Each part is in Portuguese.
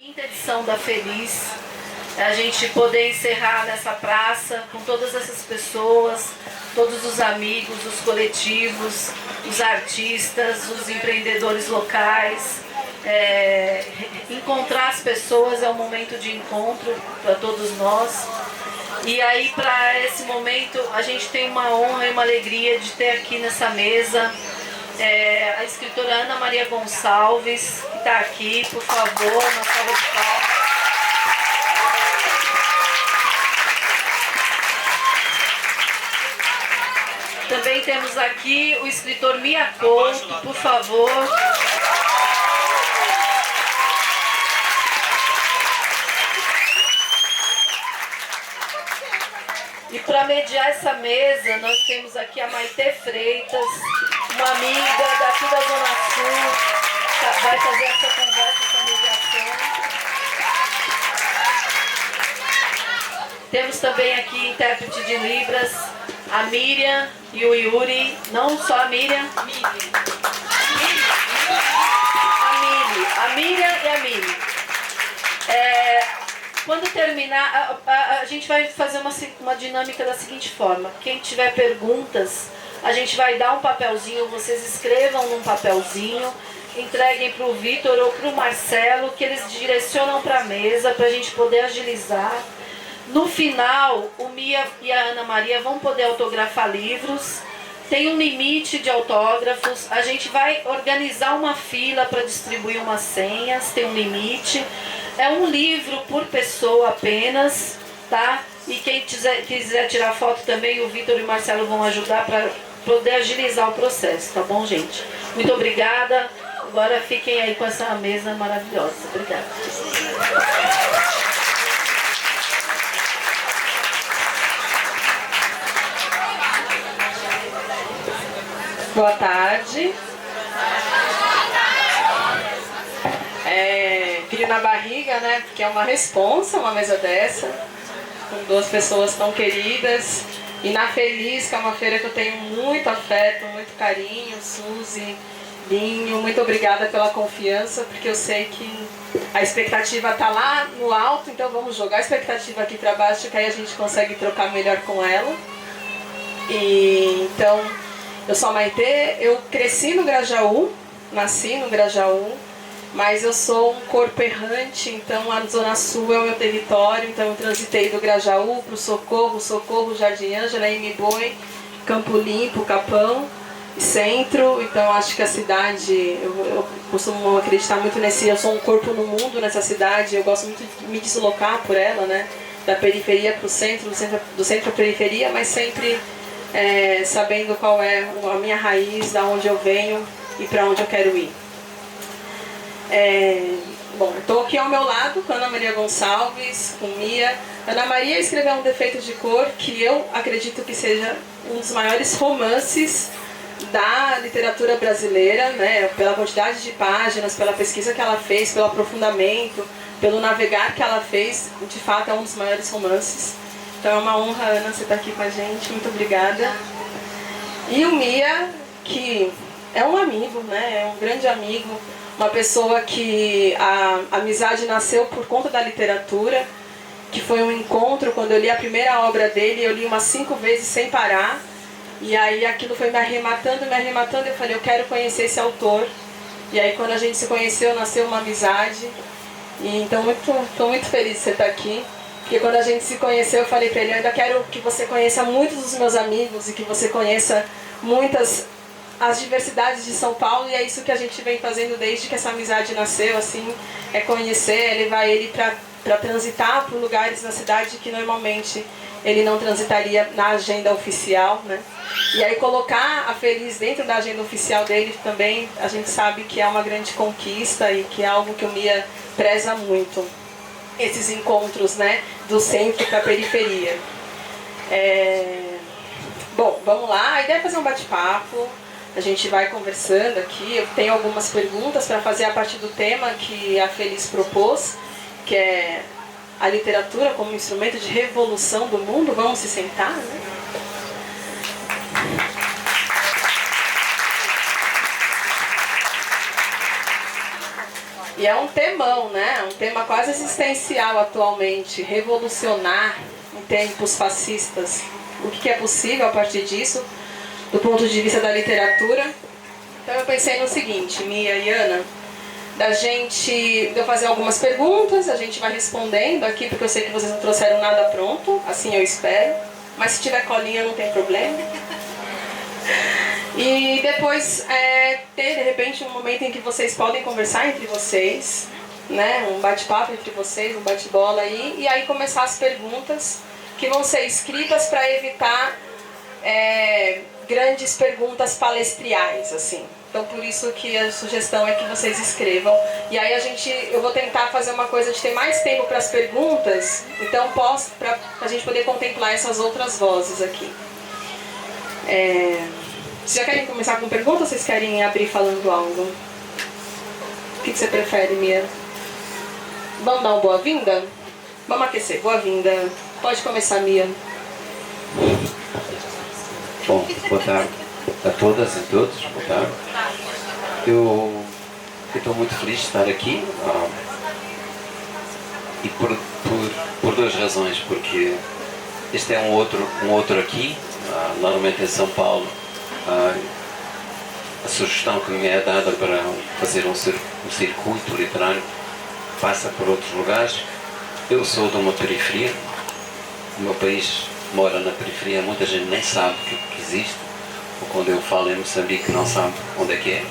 Quinta edição da Feliz, a gente poder encerrar nessa praça com todas essas pessoas, todos os amigos, os coletivos, os artistas, os empreendedores locais. Encontrar as pessoas é um momento de encontro para todos nós. E aí, para esse momento, a gente tem uma honra e uma alegria de ter aqui nessa mesa a escritora Ana Maria Gonçalves, que está aqui, por favor, uma salva de palmas. Também temos aqui o escritor Mia Couto, por favor. E para mediar essa mesa, nós temos aqui a Maitê Freitas, uma amiga daqui da Zona Sul, vai fazer essa conversa, essa mediação. Temos também aqui intérprete de Libras, a Miriam e o Yuri, não só a Miriam, a Miriam e a Miri. Quando terminar, a gente vai fazer uma dinâmica da seguinte forma: quem tiver perguntas, a gente vai dar um papelzinho, vocês escrevam num papelzinho, entreguem para o Vitor ou para o Marcelo, que eles direcionam para a mesa, para a gente poder agilizar. No final, o Mia e a Ana Maria vão poder autografar livros. Tem um limite de autógrafos. A gente vai organizar uma fila para distribuir umas senhas. Tem um limite. É um livro por pessoa apenas, tá? E quem quiser tirar foto também, o Vitor e o Marcelo vão ajudar para poder agilizar o processo, tá bom, gente? Muito obrigada. Agora fiquem aí com essa mesa maravilhosa. Obrigada. Boa tarde. Frio na barriga, né? Porque é uma responsa uma mesa dessa, com duas pessoas tão queridas. E na Feliz, que é uma feira que eu tenho muito afeto, muito carinho, Suzy, Linho, muito obrigada pela confiança, porque eu sei que a expectativa está lá no alto, então vamos jogar a expectativa aqui para baixo, que aí a gente consegue trocar melhor com ela. E então, eu sou a Maitê, eu cresci no Grajaú, nasci no Grajaú, mas eu sou um corpo errante, então a Zona Sul é o meu território, então eu transitei do Grajaú para o Socorro, Jardim Ângela, Imiboi, Campo Limpo, Capão e Centro. Então acho que a cidade, eu costumo acreditar muito nesse, eu sou um corpo no mundo nessa cidade, eu gosto muito de me deslocar por ela, né? Da periferia para o centro, do centro à periferia, mas sempre sabendo qual é a minha raiz, da onde eu venho e para onde eu quero ir. Bom, estou aqui ao meu lado com a Ana Maria Gonçalves, com Mia. Ana Maria escreveu Um Defeito de Cor, que eu acredito que seja um dos maiores romances da literatura brasileira, né? Pela quantidade de páginas, pela pesquisa que ela fez, pelo aprofundamento, pelo navegar que ela fez, de fato é um dos maiores romances. Então é uma honra, Ana, você estar aqui com a gente, muito obrigada. E o Mia, que é um amigo, né? É um grande amigo, uma pessoa que a amizade nasceu por conta da literatura, que foi um encontro. Quando eu li a primeira obra dele, eu li umas 5 vezes sem parar, e aí aquilo foi me arrematando, eu falei, eu quero conhecer esse autor. E aí quando a gente se conheceu, nasceu uma amizade, e então estou muito feliz de você estar aqui, porque quando a gente se conheceu, eu falei para ele, eu ainda quero que você conheça muitos dos meus amigos, e que você conheça as diversidades de São Paulo, e é isso que a gente vem fazendo desde que essa amizade nasceu, assim, é conhecer, é levar ele para transitar por lugares na cidade que normalmente ele não transitaria na agenda oficial, né? E aí colocar a Feliz dentro da agenda oficial dele também, a gente sabe que é uma grande conquista e que é algo que o Mia preza muito, esses encontros, né, do centro para a periferia. Bom, vamos lá, a ideia é fazer um bate-papo. A gente vai conversando aqui. Eu tenho algumas perguntas para fazer a partir do tema que a Feliz propôs, que é a literatura como instrumento de revolução do mundo. Vamos se sentar, né? E E é um temão, né? Um tema quase existencial atualmente. Revolucionar em tempos fascistas. O que é possível a partir disso, do ponto de vista da literatura. Então eu pensei no seguinte, Mia e Ana, de eu fazer algumas perguntas, a gente vai respondendo aqui, porque eu sei que vocês não trouxeram nada pronto, assim eu espero. Mas se tiver colinha não tem problema. E depois ter de repente um momento em que vocês podem conversar entre vocês, né? Um bate-papo entre vocês, um bate-bola aí, e aí começar as perguntas que vão ser escritas para evitar grandes perguntas palestriais, assim. Então por isso que a sugestão é que vocês escrevam. E aí eu vou tentar fazer uma coisa de ter mais tempo para as perguntas, então para a gente poder contemplar essas outras vozes aqui. Vocês já querem começar com pergunta ou vocês querem abrir falando algo? O que você prefere, Mia? Vamos dar uma boa-vinda? Vamos aquecer. Boa-vinda. Pode começar, Mia. Bom, boa tarde a todas e todos. Boa tarde. Eu estou muito feliz de estar aqui e por duas razões. Porque este é um outro aqui. Normalmente em São Paulo a sugestão que me é dada para fazer um circuito literário passa por outros lugares. Eu sou de uma periferia, o meu país mora na periferia, muita gente nem sabe que existe, ou quando eu falo em Moçambique não sabe onde é que é.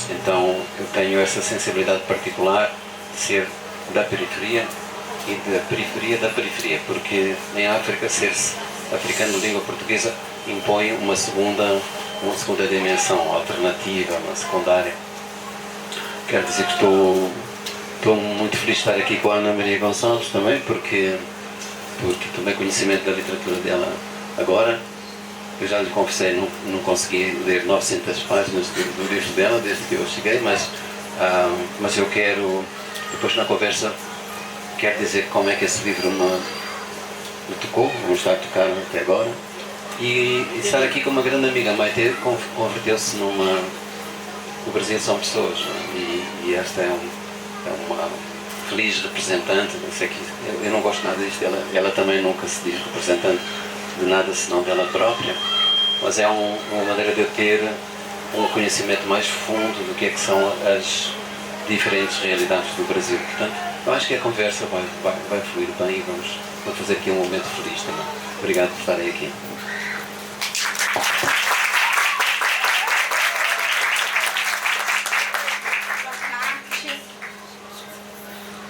Então eu tenho essa sensibilidade particular de ser da periferia e da periferia, porque em África ser-se africano de língua portuguesa impõe uma segunda dimensão alternativa, uma secundária. Quero dizer que estou muito feliz de estar aqui com a Ana Maria Gonçalves também, porque tomei conhecimento da literatura dela agora. Eu já lhe confessei, não consegui ler 900 páginas do livro dela desde que eu cheguei, mas eu quero, depois na conversa, quero dizer como é que esse livro me tocou, me está a tocar até agora. E estar aqui com uma grande amiga, a Maite, converteu-se numa... O Brasil são pessoas, e esta é uma feliz representante. Não sei eu não gosto nada disto, ela também nunca se diz representante de nada senão dela própria, mas é uma maneira de eu ter um conhecimento mais fundo do que é que são as diferentes realidades do Brasil. Portanto, eu acho que a conversa vai fluir bem e vamos fazer aqui um momento feliz também. Obrigado por estarem aqui.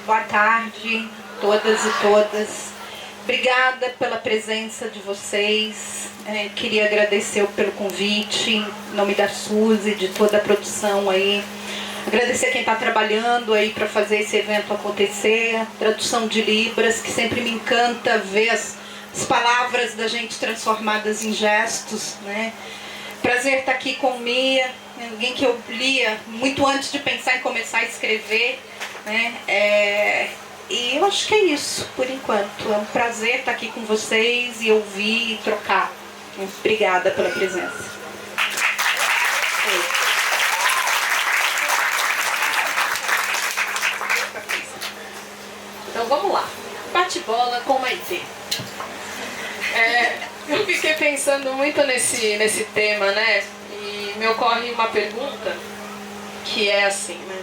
Boa tarde, todas e todas. Obrigada pela presença de vocês. Queria agradecer pelo convite, em nome da Suzy, de toda a produção aí. Agradecer quem está trabalhando aí para fazer esse evento acontecer. Tradução de Libras, que sempre me encanta ver as palavras da gente transformadas em gestos, né? Prazer estar aqui com Mia, alguém que eu lia muito antes de pensar em começar a escrever, né? E eu acho que é isso, por enquanto. É um prazer estar aqui com vocês e ouvir e trocar. Obrigada pela presença. Então vamos lá. Bate-bola com Maite. Eu fiquei pensando muito nesse tema, né? E me ocorre uma pergunta que é assim, né?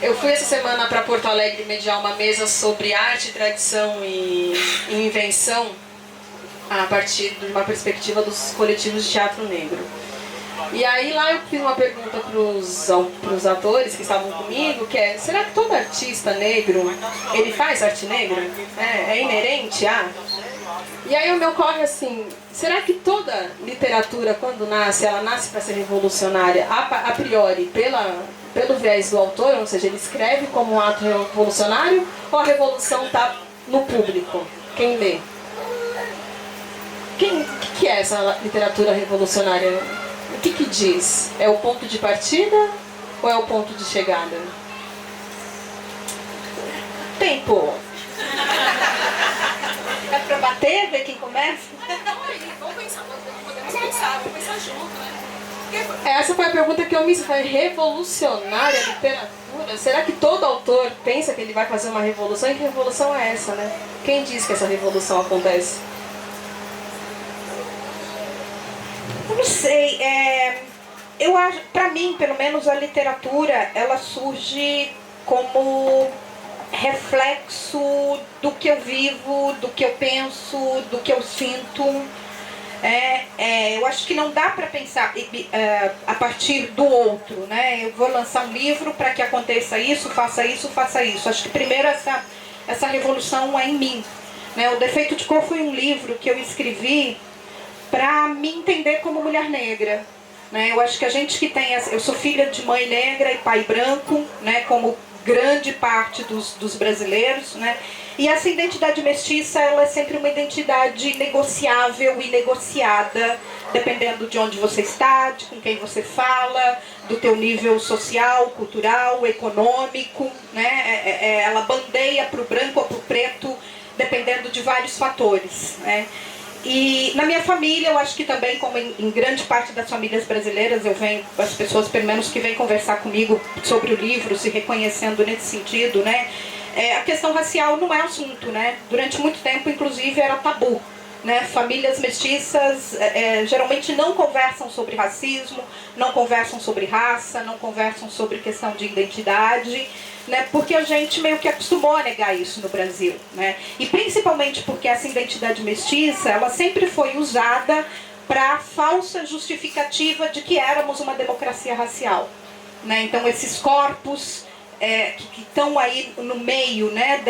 Eu fui essa semana para Porto Alegre mediar uma mesa sobre arte, tradição e invenção a partir de uma perspectiva dos coletivos de teatro negro. E aí lá eu fiz uma pergunta para os atores que estavam comigo, que é: será que todo artista negro, ele faz arte negra? É inerente a? E aí me ocorre assim, será que toda literatura, quando nasce, ela nasce para ser revolucionária a priori pelo viés do autor, ou seja, ele escreve como um ato revolucionário, ou a revolução está no público? Quem lê? O que é essa literatura revolucionária? O que diz? É o ponto de partida ou é o ponto de chegada? Tempo! É para bater, ver quem começa? Vamos pensar, podemos pensar junto, né? Essa foi a pergunta que eu me fiz. Foi revolucionária a literatura? Será que todo autor pensa que ele vai fazer uma revolução? E que revolução é essa, né? Quem diz que essa revolução acontece? Eu não sei. Eu acho, para mim, pelo menos, a literatura, ela surge como reflexo do que eu vivo, do que eu penso, do que eu sinto. Eu acho que não dá para pensar a partir do outro, né? Eu vou lançar um livro para que aconteça isso, faça isso, faça isso. Acho que primeiro essa revolução é em mim, né? O Defeito de Cor foi um livro que eu escrevi para me entender como mulher negra, né? Eu acho que a gente que tem... Eu sou filha de mãe negra e pai branco, né? Como grande parte dos brasileiros, né? E essa identidade mestiça, ela é sempre uma identidade negociável e negociada, dependendo de onde você está, de com quem você fala, do teu nível social, cultural, econômico, né? Ela bandeia para o branco ou para o preto, dependendo de vários fatores, né? E na minha família, eu acho que também, como em grande parte das famílias brasileiras, as pessoas, pelo menos, que vêm conversar comigo sobre o livro, se reconhecendo nesse sentido, né? A questão racial não é assunto, né? Durante muito tempo, inclusive, era tabu, né? Famílias mestiças geralmente não conversam sobre racismo, não conversam sobre raça, não conversam sobre questão de identidade, né? Porque a gente meio que acostumou a negar isso no Brasil, né? E principalmente porque essa identidade mestiça, ela sempre foi usada para falsa justificativa de que éramos uma democracia racial, né? Então esses corpos que estão aí no meio, né,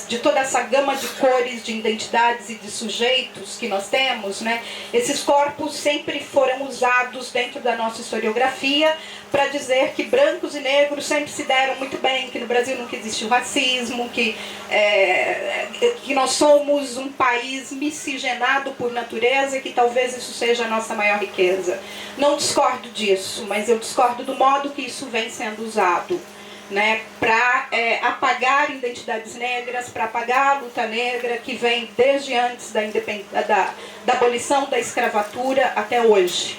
de toda essa gama de cores, de identidades e de sujeitos que nós temos, né, esses corpos sempre foram usados dentro da nossa historiografia para dizer que brancos e negros sempre se deram muito bem, que no Brasil nunca existiu racismo, que nós somos um país miscigenado por natureza e que talvez isso seja a nossa maior riqueza. Não discordo disso, mas eu discordo do modo que isso vem sendo usado, né, para apagar identidades negras, para apagar a luta negra que vem desde antes da abolição da escravatura até hoje.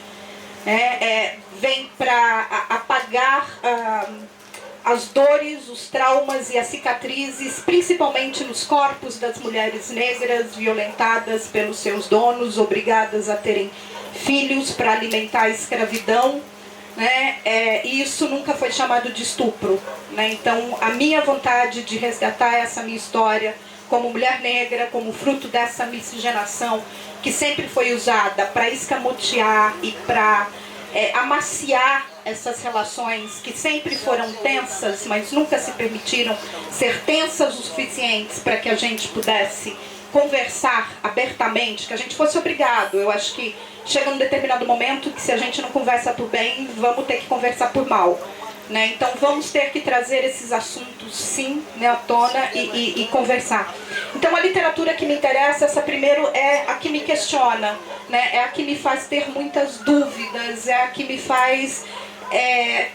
Vem para apagar as dores, os traumas e as cicatrizes, principalmente nos corpos das mulheres negras violentadas pelos seus donos, obrigadas a terem filhos para alimentar a escravidão, né? E isso nunca foi chamado de estupro, né? Então a minha vontade de resgatar essa minha história como mulher negra, como fruto dessa miscigenação que sempre foi usada para escamotear e para amaciar essas relações que sempre foram tensas, mas nunca se permitiram ser tensas o suficientes para que a gente pudesse conversar abertamente, que a gente fosse obrigado. Eu acho que chega um determinado momento que se a gente não conversa por bem, vamos ter que conversar por mal, né? Então vamos ter que trazer esses assuntos sim, né, à tona e conversar. Então a literatura que me interessa, essa primeiro é a que me questiona, né? É a que me faz ter muitas dúvidas, é a que me faz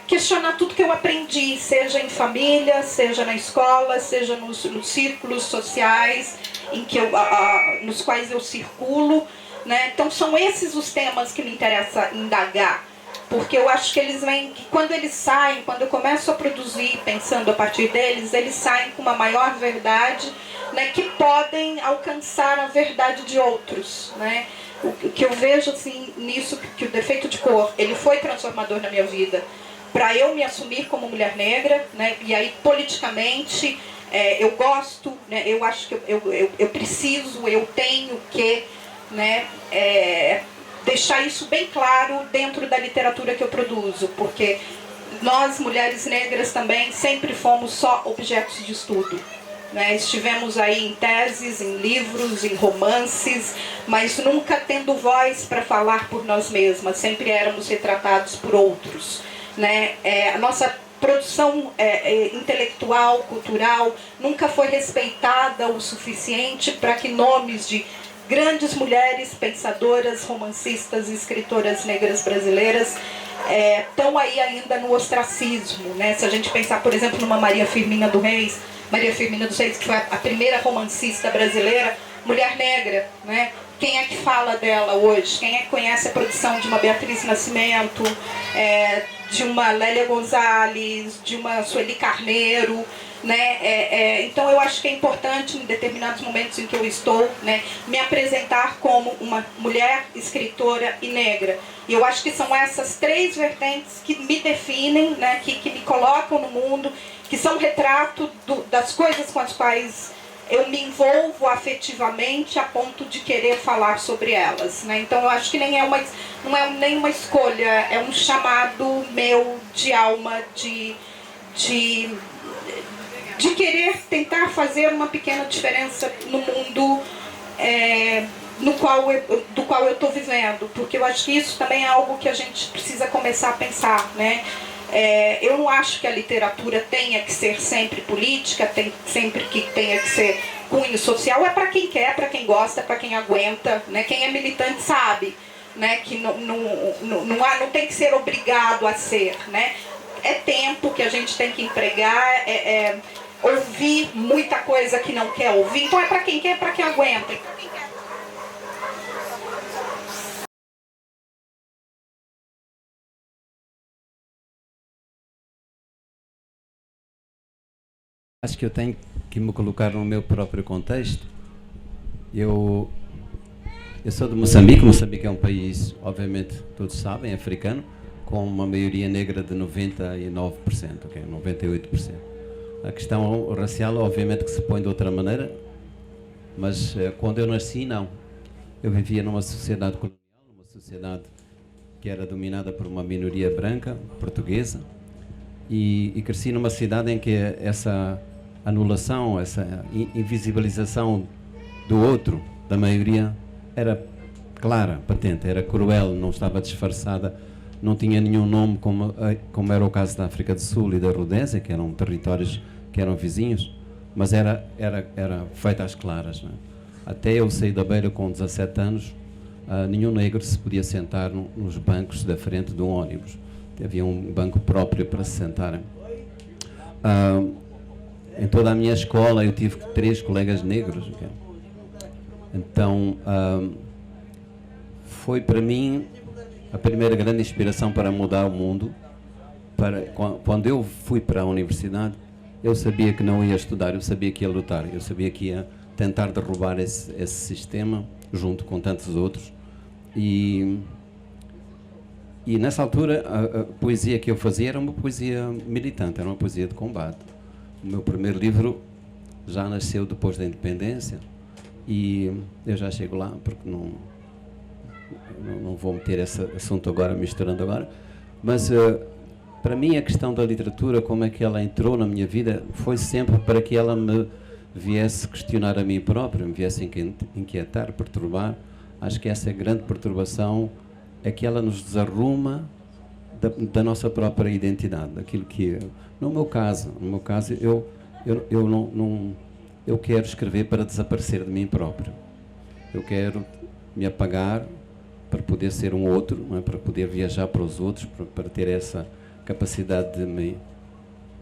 questionar tudo que eu aprendi, seja em família, seja na escola, seja nos círculos sociais nos quais eu circulo, né? Então são esses os temas que me interessa indagar, porque eu acho que eles vêm, que quando eles saem, quando eu começo a produzir pensando a partir deles, eles saem com uma maior verdade, né, que podem alcançar a verdade de outros, né? O que eu vejo assim nisso, que o Defeito de Cor, ele foi transformador na minha vida, para eu me assumir como mulher negra, né? E aí politicamente eu gosto, né? Eu acho que eu preciso, eu tenho que, né, deixar isso bem claro dentro da literatura que eu produzo, porque nós, mulheres negras, também sempre fomos só objetos de estudo, né? Estivemos aí em teses, em livros, em romances, mas nunca tendo voz para falar por nós mesmas, sempre éramos retratados por outros, né? A nossa produção intelectual, cultural, nunca foi respeitada o suficiente para que nomes de grandes mulheres pensadoras, romancistas e escritoras negras brasileiras estão aí ainda no ostracismo, né? Se a gente pensar, por exemplo, numa Maria Firmina dos Reis, que foi a primeira romancista brasileira, mulher negra, né? Quem é que fala dela hoje? Quem é que conhece a produção de uma Beatriz Nascimento, de uma Lélia Gonzalez, de uma Sueli Carneiro, né? Então eu acho que é importante, em determinados momentos em que eu estou, né, me apresentar como uma mulher escritora e negra. E eu acho que são essas três vertentes que me definem, né, que me colocam no mundo, que são retrato das coisas com as quais eu me envolvo afetivamente a ponto de querer falar sobre elas, né? Então eu acho que não é nem uma escolha, é um chamado meu de alma, de querer tentar fazer uma pequena diferença no mundo do qual eu estou vivendo, porque eu acho que isso também é algo que a gente precisa começar a pensar, né? Eu não acho que a literatura tenha que ser sempre política, sempre que tenha que ser cunho social. É para quem quer, para quem gosta, para quem aguenta, né? Quem é militante sabe, né, que não tem que ser obrigado a ser, né? É tempo que a gente tem que empregar, ouvir muita coisa que não quer ouvir. Então é para quem quer, para quem aguenta. Acho que eu tenho que me colocar no meu próprio contexto. Eu sou de Moçambique. Moçambique é um país, obviamente, todos sabem, africano, com uma maioria negra de 99%, okay? 98%. A questão racial, obviamente, que se põe de outra maneira, mas quando eu nasci, não. Eu vivia numa sociedade colonial, numa sociedade que era dominada por uma minoria branca, portuguesa, e cresci numa cidade em que essa anulação, essa invisibilização do outro, da maioria, era clara, patente, era cruel, não estava disfarçada, não tinha nenhum nome, como era o caso da África do Sul e da Rodésia, que eram territórios que eram vizinhos, mas era feita às claras, né? Até eu saí da Beira com 17 anos, nenhum negro se podia sentar nos bancos da frente de um ônibus. Havia um banco próprio para se sentarem. Em toda a minha escola eu tive 3 colegas negros. Okay? Então, foi para mim a primeira grande inspiração para mudar o mundo. Quando eu fui para a universidade, eu sabia que não ia estudar, eu sabia que ia lutar, eu sabia que ia tentar derrubar esse sistema, junto com tantos outros. E nessa altura, a poesia que eu fazia era uma poesia militante, era uma poesia de combate. O meu primeiro livro já nasceu depois da independência, e eu já chego lá, porque não vou meter esse assunto agora, misturando agora, mas para mim a questão da literatura, como é que ela entrou na minha vida, foi sempre para que ela me viesse questionar a mim próprio, me viesse inquietar, perturbar. Acho que essa é a grande perturbação, é que ela nos desarruma da nossa própria identidade, daquilo que no meu caso eu quero escrever para desaparecer de mim próprio. Eu quero me apagar para poder ser um outro, não é? Para poder viajar para os outros, para ter essa capacidade de me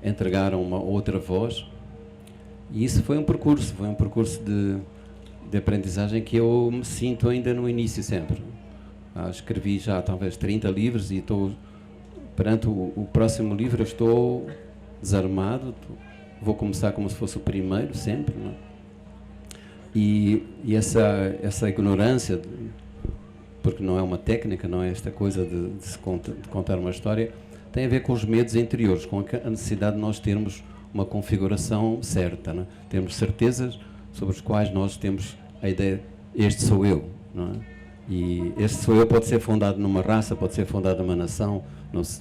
entregar a uma outra voz. E isso foi um percurso de aprendizagem que eu me sinto ainda no início sempre. Escrevi já talvez 30 livros e estou perante o próximo livro, eu estou desarmado, vou começar como se fosse o primeiro sempre, não é? E essa ignorância, porque não é uma técnica, não é esta coisa de contar uma história, tem a ver com os medos interiores, com a necessidade de nós termos uma configuração certa, não é? Temos certezas sobre as quais nós temos a ideia, este sou eu, não é? E este sou eu pode ser fundado numa raça, pode ser fundado numa nação,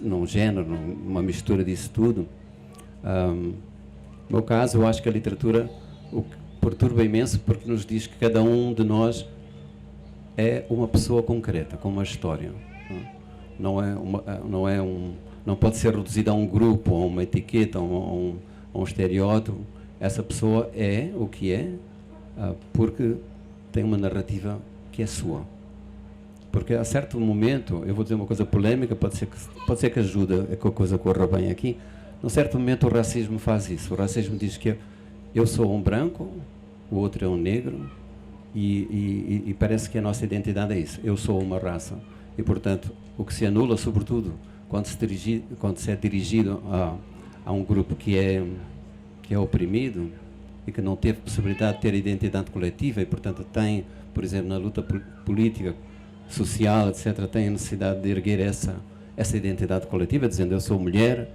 num género, numa mistura disso tudo. No meu caso, eu acho que a literatura o que perturba imenso, porque nos diz que cada um de nós é uma pessoa concreta, com uma história. Não pode ser reduzida a um grupo, a uma etiqueta, a um estereótipo. Essa pessoa é o que é, porque tem uma narrativa que é sua. Porque a certo momento, eu vou dizer uma coisa polémica, pode ser que ajude a que a coisa corra bem aqui. Num certo momento o racismo faz isso. O racismo diz que eu sou um branco, o outro é um negro, E parece que a nossa identidade é isso. Eu sou uma raça. E, portanto, o que se anula, sobretudo, quando se é dirigido a um grupo que é oprimido e que não teve possibilidade de ter identidade coletiva e, portanto, tem, por exemplo, na luta política, social, etc., tem a necessidade de erguer essa identidade coletiva, dizendo eu sou mulher,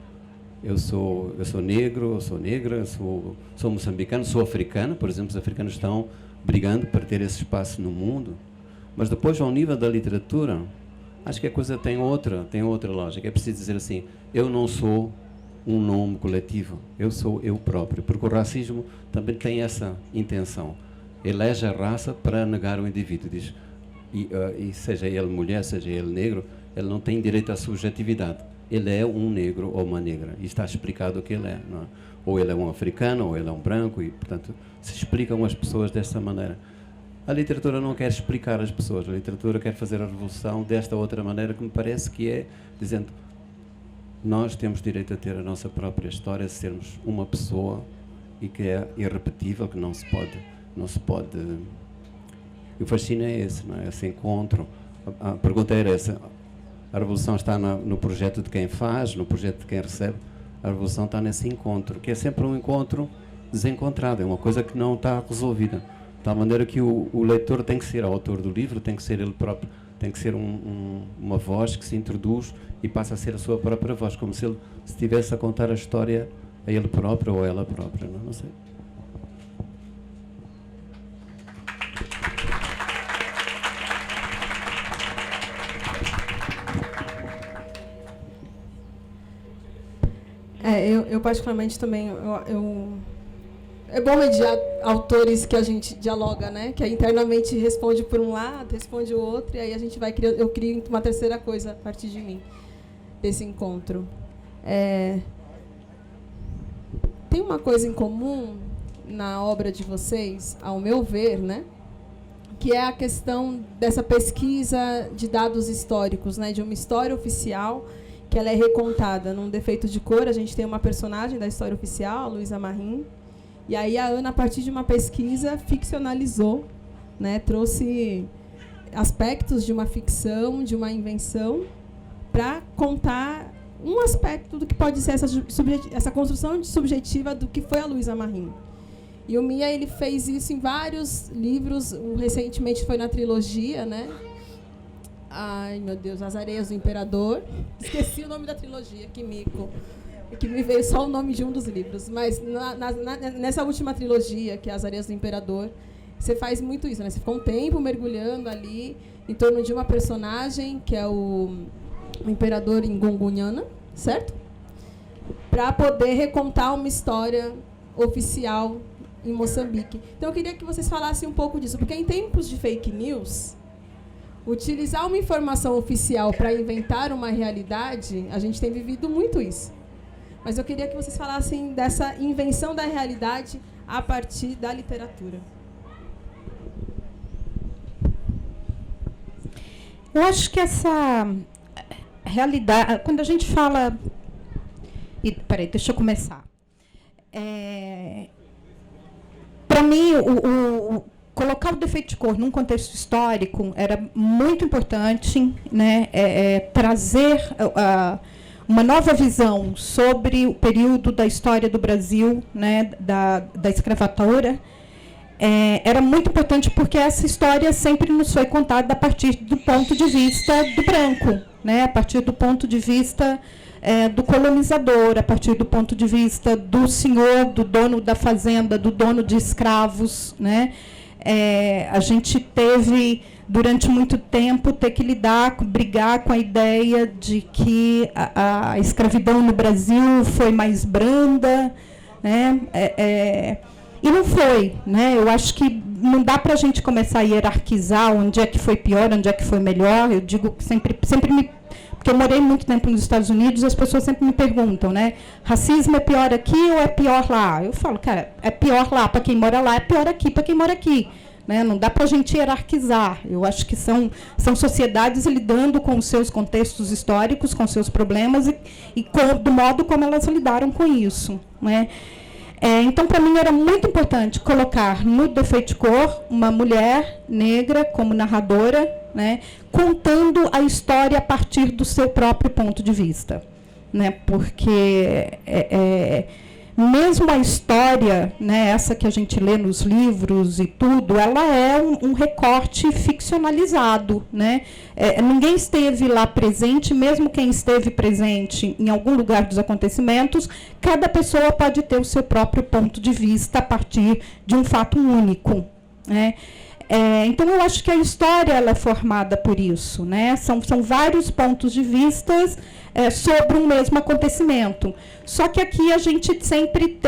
eu sou negro, eu sou negra, sou moçambicano, sou africano. Por exemplo, os africanos estão brigando para ter esse espaço no mundo. Mas depois, ao nível da literatura, acho que a coisa tem outra lógica. É preciso dizer assim, eu não sou um nome coletivo, eu sou eu próprio, porque o racismo também tem essa intenção. Elege a raça para negar o indivíduo. Diz, e seja ele mulher, seja ele negro, ele não tem direito à subjetividade. Ele é um negro ou uma negra, e está explicado o que ele é, não é? Ou ele é um africano, ou ele é um branco, e, portanto, se explicam as pessoas desta maneira. A literatura não quer explicar as pessoas, a literatura quer fazer a revolução desta outra maneira, que me parece que é dizendo nós temos direito a ter a nossa própria história, sermos uma pessoa e que é irrepetível, que não se pode. E o fascínio é esse, não é? Esse encontro. A pergunta era essa. A revolução está no projeto de quem faz, no projeto de quem recebe. A revolução está nesse encontro, que é sempre um encontro desencontrado, é uma coisa que não está resolvida. De tal maneira que o leitor tem que ser o autor do livro, tem que ser ele próprio, tem que ser uma voz que se introduz e passa a ser a sua própria voz, como se ele estivesse a contar a história a ele próprio ou a ela própria, não sei. Eu particularmente também, é bom mediar autores que a gente dialoga, né? Que internamente responde por um lado, responde o outro, e aí a gente vai criando, eu crio uma terceira coisa a partir de mim, desse encontro. Tem uma coisa em comum na obra de vocês, ao meu ver, né? Que é a questão dessa pesquisa de dados históricos, né? De uma história oficial que ela é recontada num defeito de cor. A gente tem uma personagem da história oficial, a Luísa Marim, e aí a Ana, a partir de uma pesquisa, ficcionalizou, né, trouxe aspectos de uma ficção, de uma invenção, para contar um aspecto do que pode ser essa construção subjetiva do que foi a Luísa Marim. E o Mia, ele fez isso em vários livros, recentemente foi na trilogia, né? Ai, meu Deus, As Areias do Imperador. Esqueci o nome da trilogia, que mico. Que me veio só o nome de um dos livros. Mas nessa última trilogia, que é As Areias do Imperador, você faz muito isso, né? Você fica um tempo mergulhando ali em torno de uma personagem, que é o Imperador Ngungunyana, certo? Para poder recontar uma história oficial em Moçambique. Então, eu queria que vocês falassem um pouco disso, porque em tempos de fake news, utilizar uma informação oficial para inventar uma realidade, a gente tem vivido muito isso. Mas eu queria que vocês falassem dessa invenção da realidade a partir da literatura. Eu acho que essa realidade, quando a gente fala... Peraí, deixa eu começar. Para mim, colocar o defeito de cor num contexto histórico era muito importante, né? Trazer uma nova visão sobre o período da história do Brasil, né? da escravatura. Era muito importante porque essa história sempre nos foi contada a partir do ponto de vista do branco, né? A partir do ponto de vista do colonizador, a partir do ponto de vista do senhor, do dono da fazenda, do dono de escravos, né? A gente teve, durante muito tempo, ter que brigar com a ideia de que a escravidão no Brasil foi mais branda, né? E não foi, né? Eu acho que não dá para a gente começar a hierarquizar onde é que foi pior, onde é que foi melhor. Eu digo que sempre porque eu morei muito tempo nos Estados Unidos, as pessoas sempre me perguntam, né? Racismo é pior aqui ou é pior lá? Eu falo, cara, é pior lá para quem mora lá, é pior aqui para quem mora aqui. Né? Não dá para a gente hierarquizar. Eu acho que são sociedades lidando com os seus contextos históricos, com seus problemas do modo como elas lidaram com isso. Né? Então, para mim, era muito importante colocar no Defeito de Cor uma mulher negra como narradora, né, contando a história a partir do seu próprio ponto de vista. Né, porque mesmo a história, né, essa que a gente lê nos livros e tudo, ela é um recorte ficcionalizado. Né? Ninguém esteve lá presente, mesmo quem esteve presente em algum lugar dos acontecimentos, cada pessoa pode ter o seu próprio ponto de vista a partir de um fato único. Né? Então, eu acho que a história ela é formada por isso. Né? São vários pontos de vista sobre um mesmo acontecimento. Só que aqui a gente sempre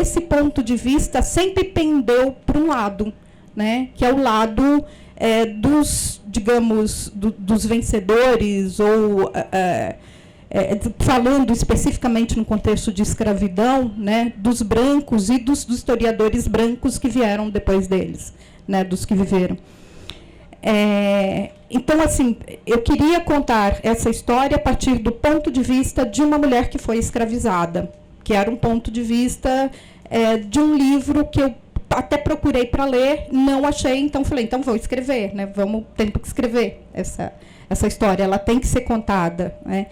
esse ponto de vista sempre pendeu para um lado, né? Que é o lado dos, digamos, dos vencedores, ou falando especificamente no contexto de escravidão, né? Dos brancos e dos historiadores brancos que vieram depois deles, né? Dos que viveram. Então, assim, eu queria contar essa história a partir do ponto de vista de uma mulher que foi escravizada, que era um ponto de vista de um livro que eu até procurei para ler, não achei, então falei, então vou escrever, né? Tenho que escrever essa história, ela tem que ser contada. Né?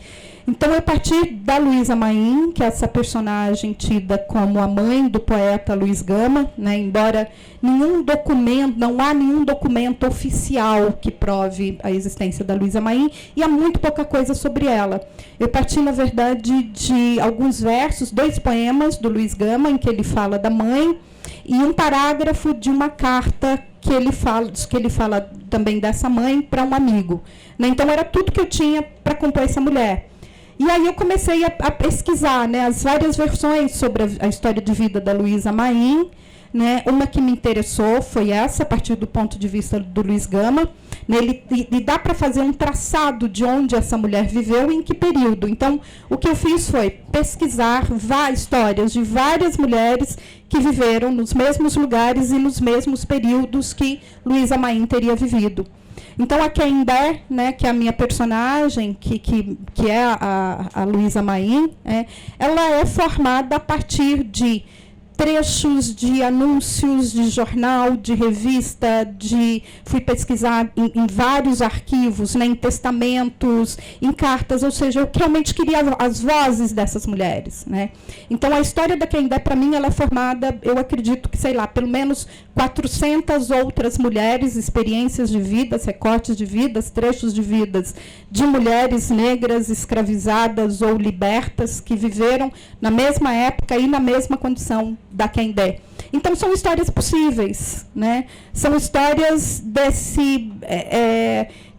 Então, a partir da Luísa Maim, que é essa personagem tida como a mãe do poeta Luiz Gama, né, embora não há nenhum documento oficial que prove a existência da Luísa Maim, e há muito pouca coisa sobre ela. Eu parti, na verdade, de alguns versos, 2 poemas do Luiz Gama, em que ele fala da mãe, e um parágrafo de uma carta que ele fala também dessa mãe para um amigo. Né? Então, era tudo que eu tinha para compor essa mulher. E aí eu comecei a pesquisar, né, as várias versões sobre a história de vida da Luísa Maim. Né? Uma que me interessou foi essa, a partir do ponto de vista do Luiz Gama. Né? E dá para fazer um traçado de onde essa mulher viveu e em que período. Então, o que eu fiz foi pesquisar histórias de várias mulheres que viveram nos mesmos lugares e nos mesmos períodos que Luísa Maim teria vivido. Então, a Kendé, né, que é a minha personagem, que é a Luísa Maim, ela é formada a partir de trechos de anúncios de jornal, de revista, fui pesquisar em vários arquivos, né, em testamentos, em cartas, ou seja, eu realmente queria as vozes dessas mulheres. Né? Então, a história da Kendé, para mim, ela é formada, eu acredito que, sei lá, pelo menos 400 outras mulheres, experiências de vidas, recortes de vidas, trechos de vidas de mulheres negras escravizadas ou libertas que viveram na mesma época e na mesma condição da Kendé. Então, são histórias possíveis, né? São histórias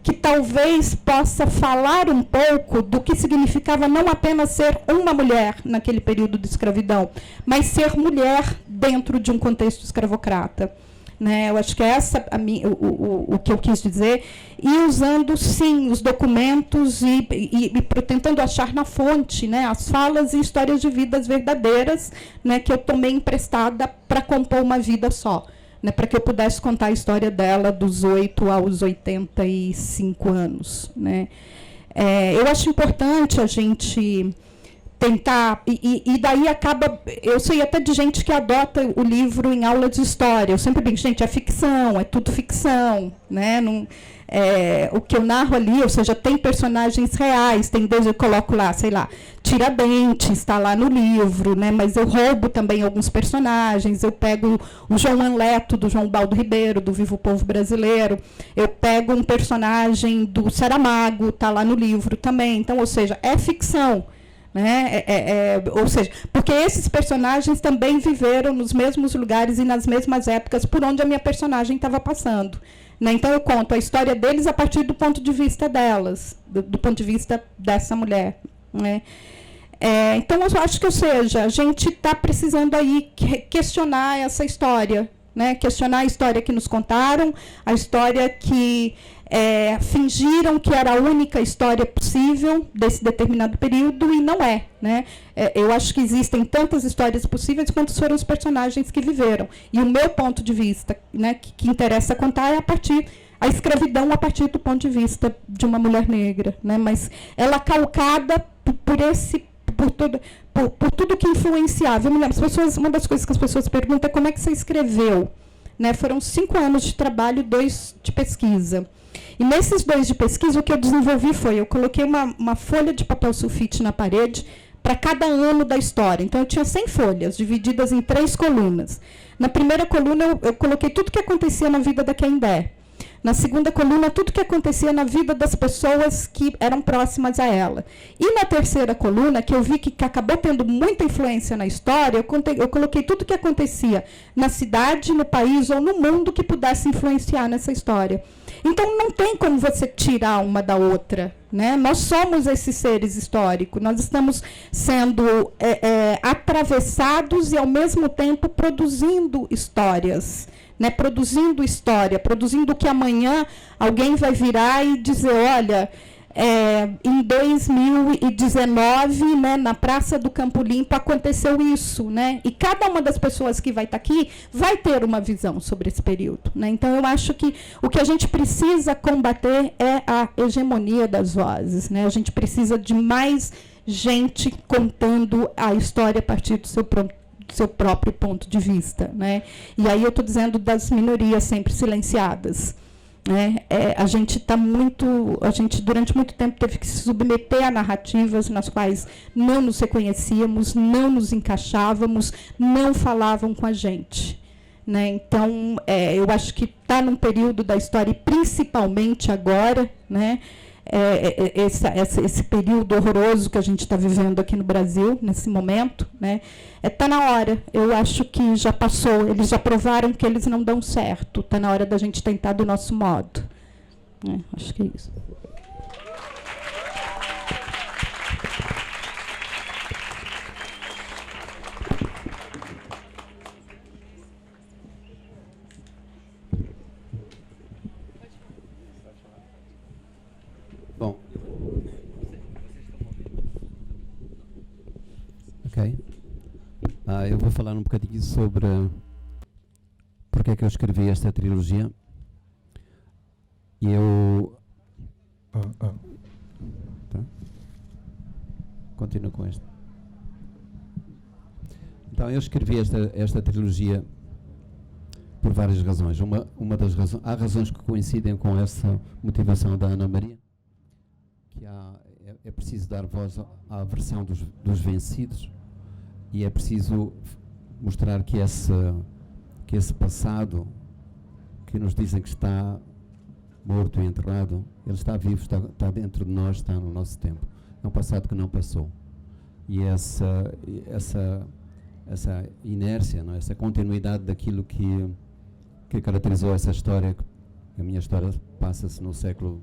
que talvez possa falar um pouco do que significava não apenas ser uma mulher naquele período de escravidão, mas ser mulher dentro de um contexto escravocrata. Né? Eu acho que é o que eu quis dizer, e usando, sim, os documentos e tentando achar na fonte, né, as falas e histórias de vidas verdadeiras, né, que eu tomei emprestada para compor uma vida só, né, para que eu pudesse contar a história dela dos 8 aos 85 anos. Né? Eu acho importante a gente tentar, e daí acaba, eu sei até de gente que adota o livro em aula de história, eu sempre digo, gente, é ficção, é tudo ficção, né? Não, o que eu narro ali, ou seja, tem personagens reais, eu coloco lá, sei lá, Tiradentes, está lá no livro, né? Mas eu roubo também alguns personagens, eu pego o João Anleto, do João Baldo Ribeiro, do Viva o Povo Brasileiro, eu pego um personagem do Saramago, está lá no livro também, então, ou seja, é ficção. Né? Ou seja, porque esses personagens também viveram nos mesmos lugares e nas mesmas épocas por onde a minha personagem estava passando. Né? Então, eu conto a história deles a partir do ponto de vista delas, do ponto de vista dessa mulher. Né? Então, eu acho que, ou seja, a gente está precisando aí questionar essa história, né? Questionar a história que nos contaram, a história que fingiram que era a única história possível desse determinado período, e não é. Né? Eu acho que existem tantas histórias possíveis quanto foram os personagens que viveram. E o meu ponto de vista, né, que interessa contar é a escravidão a partir do ponto de vista de uma mulher negra. Né? Mas ela calcada por por tudo que influenciava. Eu me lembro, uma das coisas que as pessoas perguntam é como é que você escreveu. Né? Foram 5 anos de trabalho, 2 de pesquisa. E nesses 2 de pesquisa, o que eu desenvolvi foi, eu coloquei uma folha de papel sulfite na parede para cada ano da história. Então, eu tinha 100 folhas, divididas em 3 colunas. Na primeira coluna, eu coloquei tudo o que acontecia na vida da Canindé. Na segunda coluna, tudo o que acontecia na vida das pessoas que eram próximas a ela. E na terceira coluna, que eu vi que acabou tendo muita influência na história, eu coloquei tudo o que acontecia na cidade, no país ou no mundo que pudesse influenciar nessa história. Então, não tem como você tirar uma da outra. Né? Nós somos esses seres históricos. Nós estamos sendo atravessados e, ao mesmo tempo, produzindo histórias. Né, produzindo história, produzindo que amanhã alguém vai virar e dizer, olha, em 2019, né, na Praça do Campo Limpo, aconteceu isso. Né, e cada uma das pessoas que vai estar aqui vai ter uma visão sobre esse período. Né, então, eu acho que o que a gente precisa combater é a hegemonia das vozes. Né, a gente precisa de mais gente contando a história a partir do seu próprio ponto de vista. Né? E aí eu estou dizendo das minorias sempre silenciadas. Né? A gente durante muito tempo teve que se submeter a narrativas nas quais não nos reconhecíamos, não nos encaixávamos, não falavam com a gente. Né? Então, eu acho que está num período da história, e principalmente agora, né? Esse período horroroso que a gente está vivendo aqui no Brasil, nesse momento, né? Está na hora. Eu acho que já passou. Eles já provaram que eles não dão certo. Está na hora da gente tentar do nosso modo. Acho que é isso. Bom, ok. Eu vou falar um bocadinho sobre porque é que eu escrevi esta trilogia. E eu... Tá? Continuo com esta. Então, eu escrevi esta trilogia por várias razões. Uma das razões... Há razões que coincidem com essa motivação da Ana Maria, que é preciso dar voz à versão dos vencidos, e é preciso mostrar que esse passado que nos dizem que está morto e enterrado, ele está vivo, está dentro de nós, está no nosso tempo. É um passado que não passou. E essa inércia, não é? Essa continuidade daquilo que caracterizou essa história, a minha história passa-se no século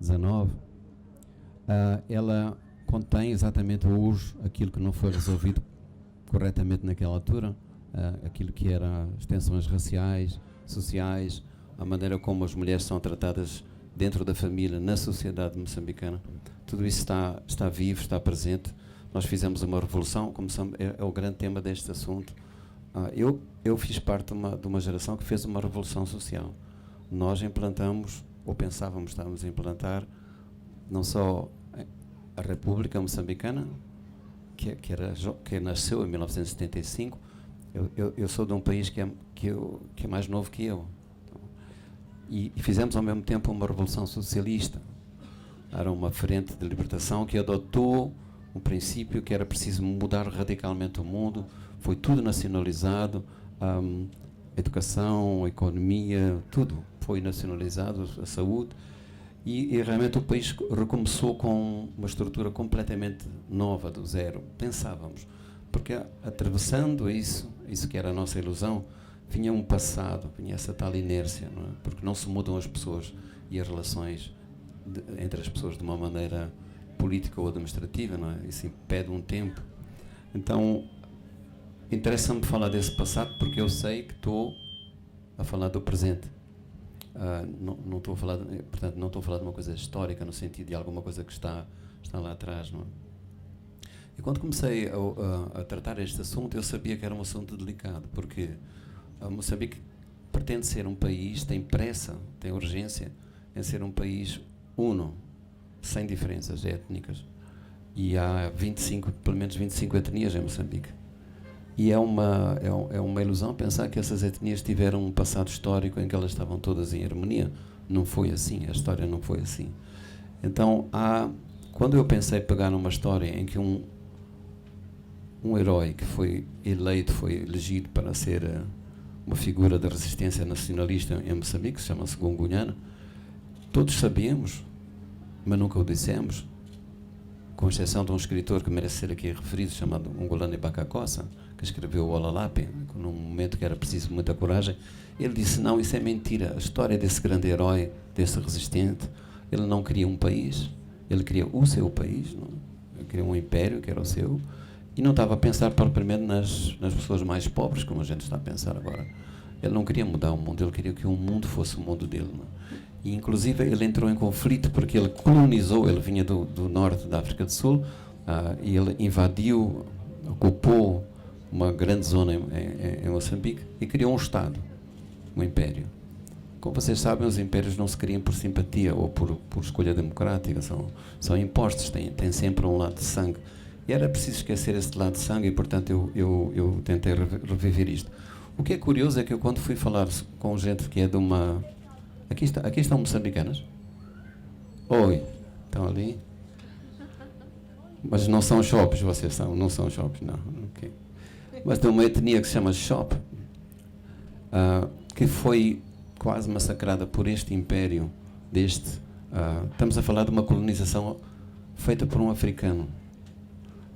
XIX, ela contém exatamente hoje aquilo que não foi resolvido corretamente naquela altura, aquilo que eram as tensões raciais, sociais, a maneira como as mulheres são tratadas dentro da família, na sociedade moçambicana. Tudo isso está vivo, está presente. Nós fizemos uma revolução, é o grande tema deste assunto. Eu fiz parte de uma geração que fez uma revolução social. Nós implantamos, ou pensávamos, estávamos a implantar, não só a República Moçambicana, que nasceu em 1975. Eu sou de um país que é mais novo que eu. E fizemos ao mesmo tempo uma revolução socialista. Era uma frente de libertação que adotou um princípio que era preciso mudar radicalmente o mundo. Foi tudo nacionalizado, a educação, a economia, tudo foi nacionalizado, a saúde. E realmente o país recomeçou com uma estrutura completamente nova, do zero. Pensávamos, porque atravessando isso que era a nossa ilusão, vinha um passado, vinha essa tal inércia, não é? Porque não se mudam as pessoas e as relações entre as pessoas de uma maneira política ou administrativa, não é? Isso impede um tempo. Então, interessa-me falar desse passado porque eu sei que estou a falar do presente. Não estou a falar, portanto, não estou a falar de uma coisa histórica no sentido de alguma coisa que está lá atrás, não é? E quando comecei a tratar este assunto, eu sabia que era um assunto delicado, porque Moçambique pretende ser um país, tem pressa, tem urgência em ser um país uno, sem diferenças étnicas. E há pelo menos 25 etnias em Moçambique. E é uma ilusão pensar que essas etnias tiveram um passado histórico em que elas estavam todas em harmonia. Não foi assim, a história não foi assim. Então, quando eu pensei pegar numa história em que um herói que foi elegido para ser uma figura da resistência nacionalista em Moçambique, chama-se Gungunhana, todos sabíamos, mas nunca o dissemos, com exceção de um escritor que merece ser aqui referido, chamado Ngulane Bakakosa, que escreveu o Olalape, num momento que era preciso muita coragem. Ele disse, não, isso é mentira, a história desse grande herói, desse resistente, ele não queria um país, ele queria o seu país, não? Ele queria um império que era o seu, e não estava a pensar propriamente nas pessoas mais pobres, como a gente está a pensar agora. Ele não queria mudar o mundo, ele queria que o mundo fosse o mundo dele. Não? E, inclusive, ele entrou em conflito porque ele colonizou, ele vinha do norte da África do Sul, e ele invadiu, ocupou uma grande zona em Moçambique e criou um Estado, um império. Como vocês sabem, os impérios não se criam por simpatia ou por escolha democrática, são impostos, têm sempre um lado de sangue. E era preciso esquecer esse lado de sangue e, portanto, eu tentei reviver isto. O que é curioso é que eu, quando fui falar com gente que é de uma... Aqui estão moçambicanas? Oi, estão ali? Mas não são Xopes, vocês são? Não são Xopes, não. Okay. Mas de uma etnia que se chama Xope, que foi quase massacrada por este império, estamos a falar de uma colonização feita por um africano.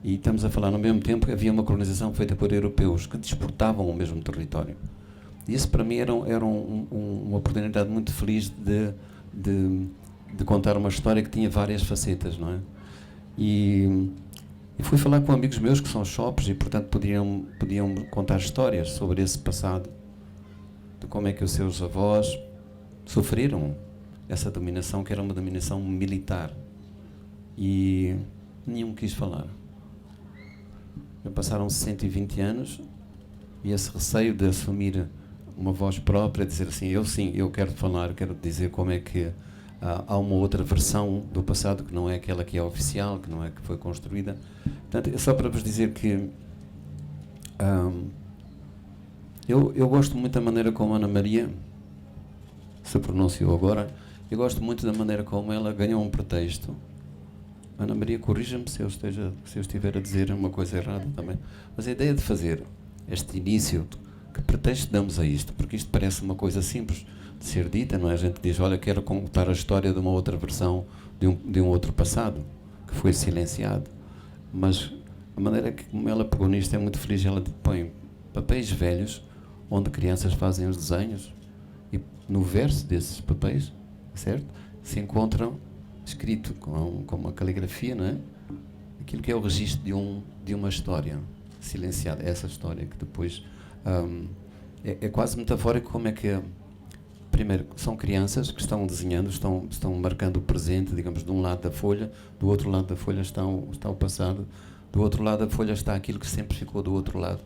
E estamos a falar, no mesmo tempo, que havia uma colonização feita por europeus que disputavam o mesmo território. E isso, para mim, era uma oportunidade muito feliz de contar uma história que tinha várias facetas, não é? E fui falar com amigos meus que são Xopes e, portanto, podiam contar histórias sobre esse passado, de como é que os seus avós sofreram essa dominação, que era uma dominação militar. E nenhum quis falar. Já passaram-se 120 anos e esse receio de assumir uma voz própria, dizer assim, eu quero falar, quero dizer como é que há uma outra versão do passado que não é aquela que é oficial, que não é que foi construída. Portanto, é só para vos dizer que eu gosto muito da maneira como Ana Maria se pronunciou agora. Eu gosto muito da maneira como ela ganhou um pretexto. Ana Maria, corrija-me se eu estiver a dizer uma coisa errada também. Mas a ideia de fazer este início, que pretexto damos a isto? Porque isto parece uma coisa simples de ser dita, não é? A gente diz, olha, quero contar a história de uma outra versão, de um outro passado, que foi silenciado. Mas a maneira como ela pegou nisto é muito feliz. Ela põe papéis velhos, onde crianças fazem os desenhos, e no verso desses papéis, certo? Se encontram escrito com uma caligrafia, não é? Aquilo que é o registro de uma história silenciada, essa história que depois é quase metafórico. Como é que primeiro são crianças que estão desenhando, estão marcando o presente, digamos, de um lado da folha, do outro lado da folha está o passado, do outro lado da folha está aquilo que sempre ficou do outro lado,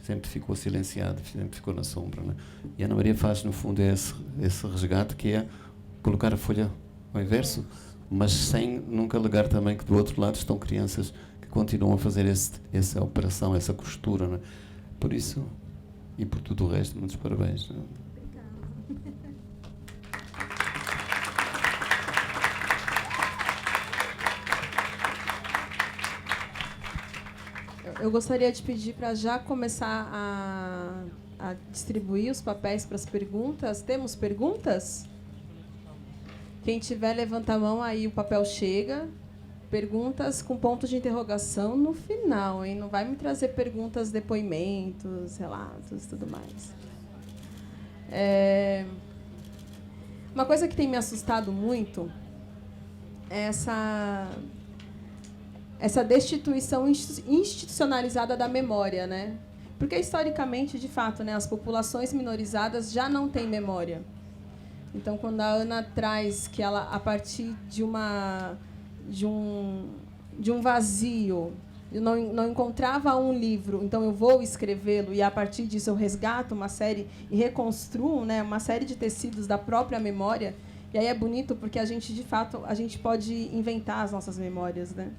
sempre ficou silenciado, sempre ficou na sombra, não é? E a Ana Maria faz, no fundo, esse resgate, que é colocar a folha ao inverso, mas sem nunca alegar também que do outro lado estão crianças que continuam a fazer essa operação, essa costura, não é? Por isso, e por tudo o resto, muitos parabéns. Não é? Eu gostaria de pedir para já começar a distribuir os papéis para as perguntas. Temos perguntas? Quem tiver, levanta a mão, aí o papel chega. Perguntas com ponto de interrogação no final, hein? Não vai me trazer perguntas, depoimentos, relatos e tudo mais. Uma coisa que tem me assustado muito é essa destituição institucionalizada da memória, né? Porque, historicamente, de fato, né, as populações minorizadas já não têm memória. Então, quando a Ana traz que ela, a partir de um vazio, eu não encontrava um livro, então eu vou escrevê-lo e, a partir disso, eu resgato uma série e reconstruo, né, uma série de tecidos da própria memória. E aí é bonito porque a gente, de fato, a gente pode inventar as nossas memórias, né?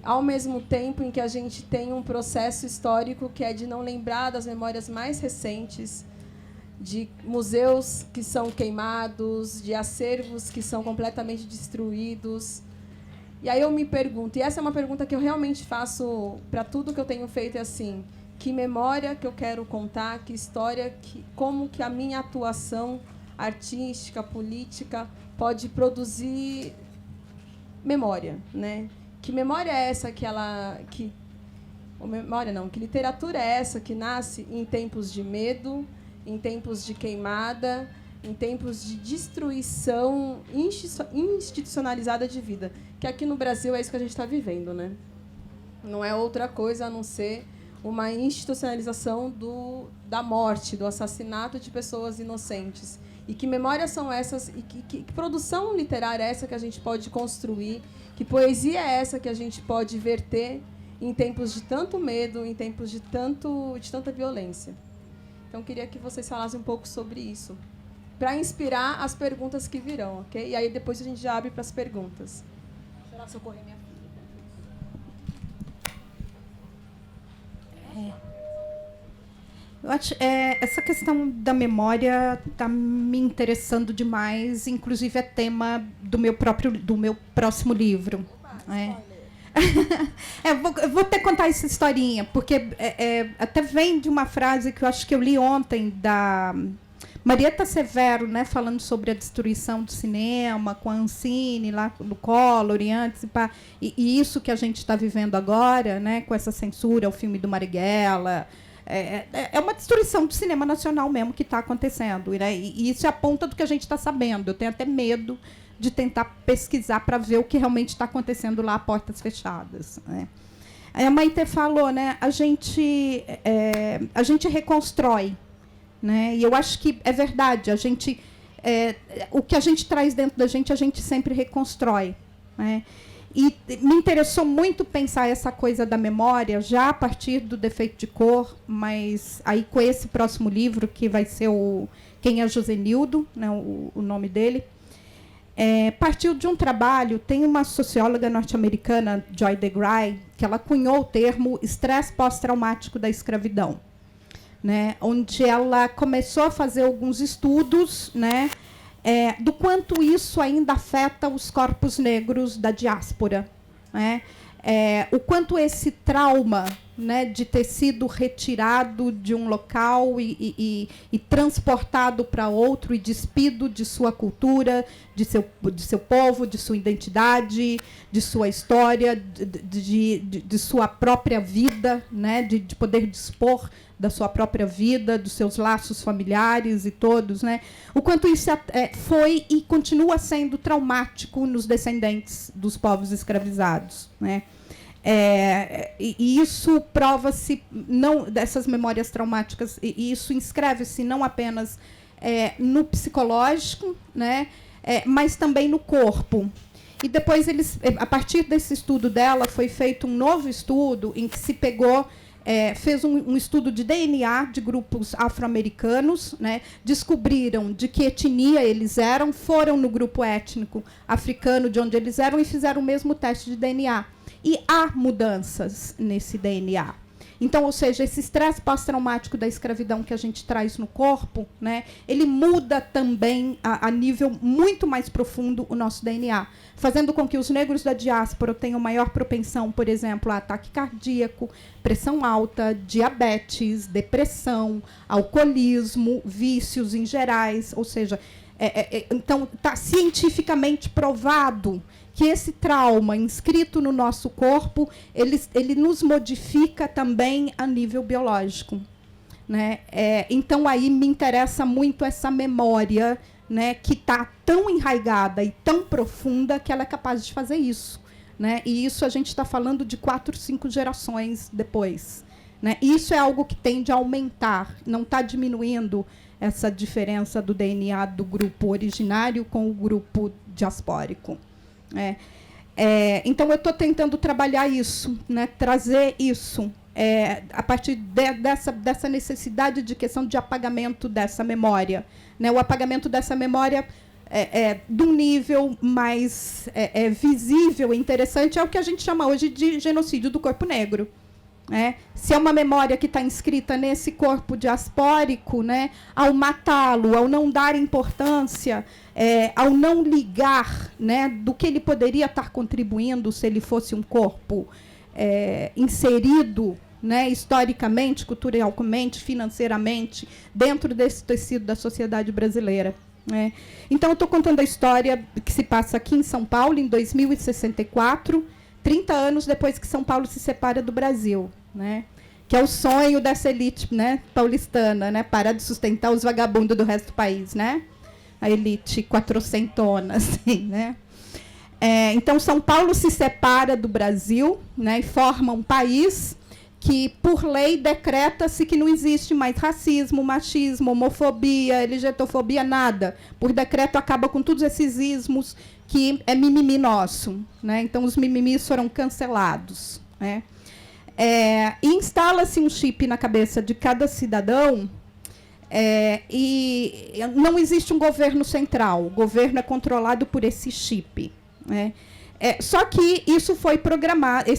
ao mesmo tempo em que a gente tem um processo histórico que é de não lembrar das memórias mais recentes, de museus que são queimados, de acervos que são completamente destruídos. E aí eu me pergunto, e essa é uma pergunta que eu realmente faço para tudo que eu tenho feito, é assim, que memória que eu quero contar, que história, como que a minha atuação artística, política, pode produzir memória, né? Que memória é essa que literatura é essa que nasce em tempos de medo, em tempos de queimada, em tempos de destruição institucionalizada de vida, que aqui no Brasil é isso que a gente está vivendo, né? Não é outra coisa a não ser uma institucionalização da morte, do assassinato de pessoas inocentes. E que memórias são essas, e que produção literária é essa que a gente pode construir, que poesia é essa que a gente pode verter em tempos de tanto medo, em tempos de tanta violência. Então, queria que vocês falassem um pouco sobre isso, para inspirar as perguntas que virão, ok? E aí depois a gente já abre para as perguntas. Deixa eu lá socorrer minha filha. Eu acho, essa questão da memória está me interessando demais, inclusive é tema do meu próximo livro. Eu vou ter que contar essa historinha, porque até vem de uma frase que eu acho que eu li ontem, da Marieta Severo, né, falando sobre a destruição do cinema, com a Ancine, lá do Collor e antes, e isso que a gente está vivendo agora, né, com essa censura ao filme do Marighella. É uma destruição do cinema nacional mesmo que está acontecendo. Né? E isso é a ponta do que a gente está sabendo. Eu tenho até medo de tentar pesquisar para ver o que realmente está acontecendo lá a portas fechadas. Né? A Maite falou, né, a gente reconstrói. Né? E eu acho que é verdade. O que a gente traz dentro da gente, a gente sempre reconstrói. Né? E me interessou muito pensar essa coisa da memória, já a partir do Defeito de Cor, mas aí com esse próximo livro, que vai ser Quem é Josenildo, né, o nome dele, partiu de um trabalho, tem uma socióloga norte-americana, Joy DeGruy, que ela cunhou o termo estresse pós-traumático da escravidão, né, onde ela começou a fazer alguns estudos, né, do quanto isso ainda afeta os corpos negros da diáspora. Né? O quanto esse trauma, né, de ter sido retirado de um local e transportado para outro e despido de sua cultura, de seu povo, de sua identidade, de sua história, de sua própria vida, né, de poder dispor da sua própria vida, dos seus laços familiares e todos, né? O quanto isso foi e continua sendo traumático nos descendentes dos povos escravizados, né? E isso prova-se não dessas memórias traumáticas, e isso inscreve-se não apenas no psicológico, né? Mas também no corpo. E depois a partir desse estudo dela, foi feito um novo estudo em que se pegou fez um estudo de DNA de grupos afro-americanos, né? Descobriram de que etnia eles eram, foram no grupo étnico africano de onde eles eram e fizeram o mesmo teste de DNA. E há mudanças nesse DNA. Então, ou seja, esse estresse pós-traumático da escravidão que a gente traz no corpo, né, ele muda também a nível muito mais profundo o nosso DNA, fazendo com que os negros da diáspora tenham maior propensão, por exemplo, a ataque cardíaco, pressão alta, diabetes, depressão, alcoolismo, vícios em gerais. Ou seja, então está cientificamente provado que esse trauma inscrito no nosso corpo, ele nos modifica também a nível biológico. Né? Então, aí me interessa muito essa memória, né, que está tão enraizada e tão profunda que ela é capaz de fazer isso. Né? E isso a gente está falando de 4, 5 gerações depois. Né? Isso é algo que tende a aumentar, não está diminuindo essa diferença do DNA do grupo originário com o grupo diaspórico. Então, eu estou tentando trabalhar isso, né, trazer isso a partir dessa necessidade de questão de apagamento dessa memória. Né? O apagamento dessa memória de um nível mais visível e interessante, é o que a gente chama hoje de genocídio do corpo negro. Se é uma memória que está inscrita nesse corpo diaspórico, né, ao matá-lo, ao não dar importância, ao não ligar, né, do que ele poderia estar contribuindo se ele fosse um corpo inserido, né, historicamente, culturalmente, financeiramente, dentro desse tecido da sociedade brasileira. Então, eu estou contando a história que se passa aqui em São Paulo, em 2064, 30 anos depois que São Paulo se separa do Brasil, né? Que é o sonho dessa elite, né, paulistana, né? Parar de sustentar os vagabundos do resto do país, né? A elite quatrocentona, assim, né? Então, São Paulo se separa do Brasil, né, e forma um país que, por lei, decreta-se que não existe mais racismo, machismo, homofobia, LGBTfobia, nada. Por decreto, acaba com todos esses ismos que é mimimi nosso, né? Então, os mimimis foram cancelados, né? E instala-se um chip na cabeça de cada cidadão, e não existe um governo central. O governo é controlado por esse chip, né? Só que isso foi programado,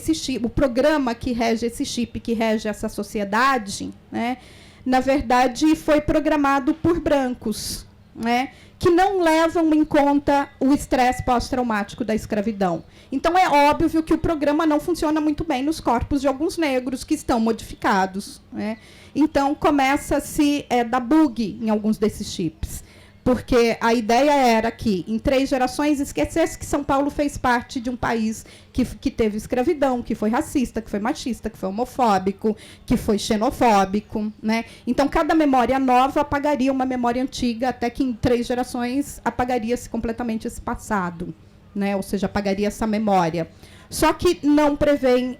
o programa que rege esse chip, que rege essa sociedade, né, na verdade, foi programado por brancos, né, que não levam em conta o estresse pós-traumático da escravidão. Então, é óbvio que o programa não funciona muito bem nos corpos de alguns negros que estão modificados, né? Então, começa-se a dar bug em alguns desses chips. Porque a ideia era que, em 3 gerações, esquecesse que São Paulo fez parte de um país que teve escravidão, que foi racista, que foi machista, que foi homofóbico, que foi xenofóbico, né? Então, cada memória nova apagaria uma memória antiga, até que, em 3 gerações, apagaria-se completamente esse passado, né? Ou seja, apagaria essa memória. Só que não prevêem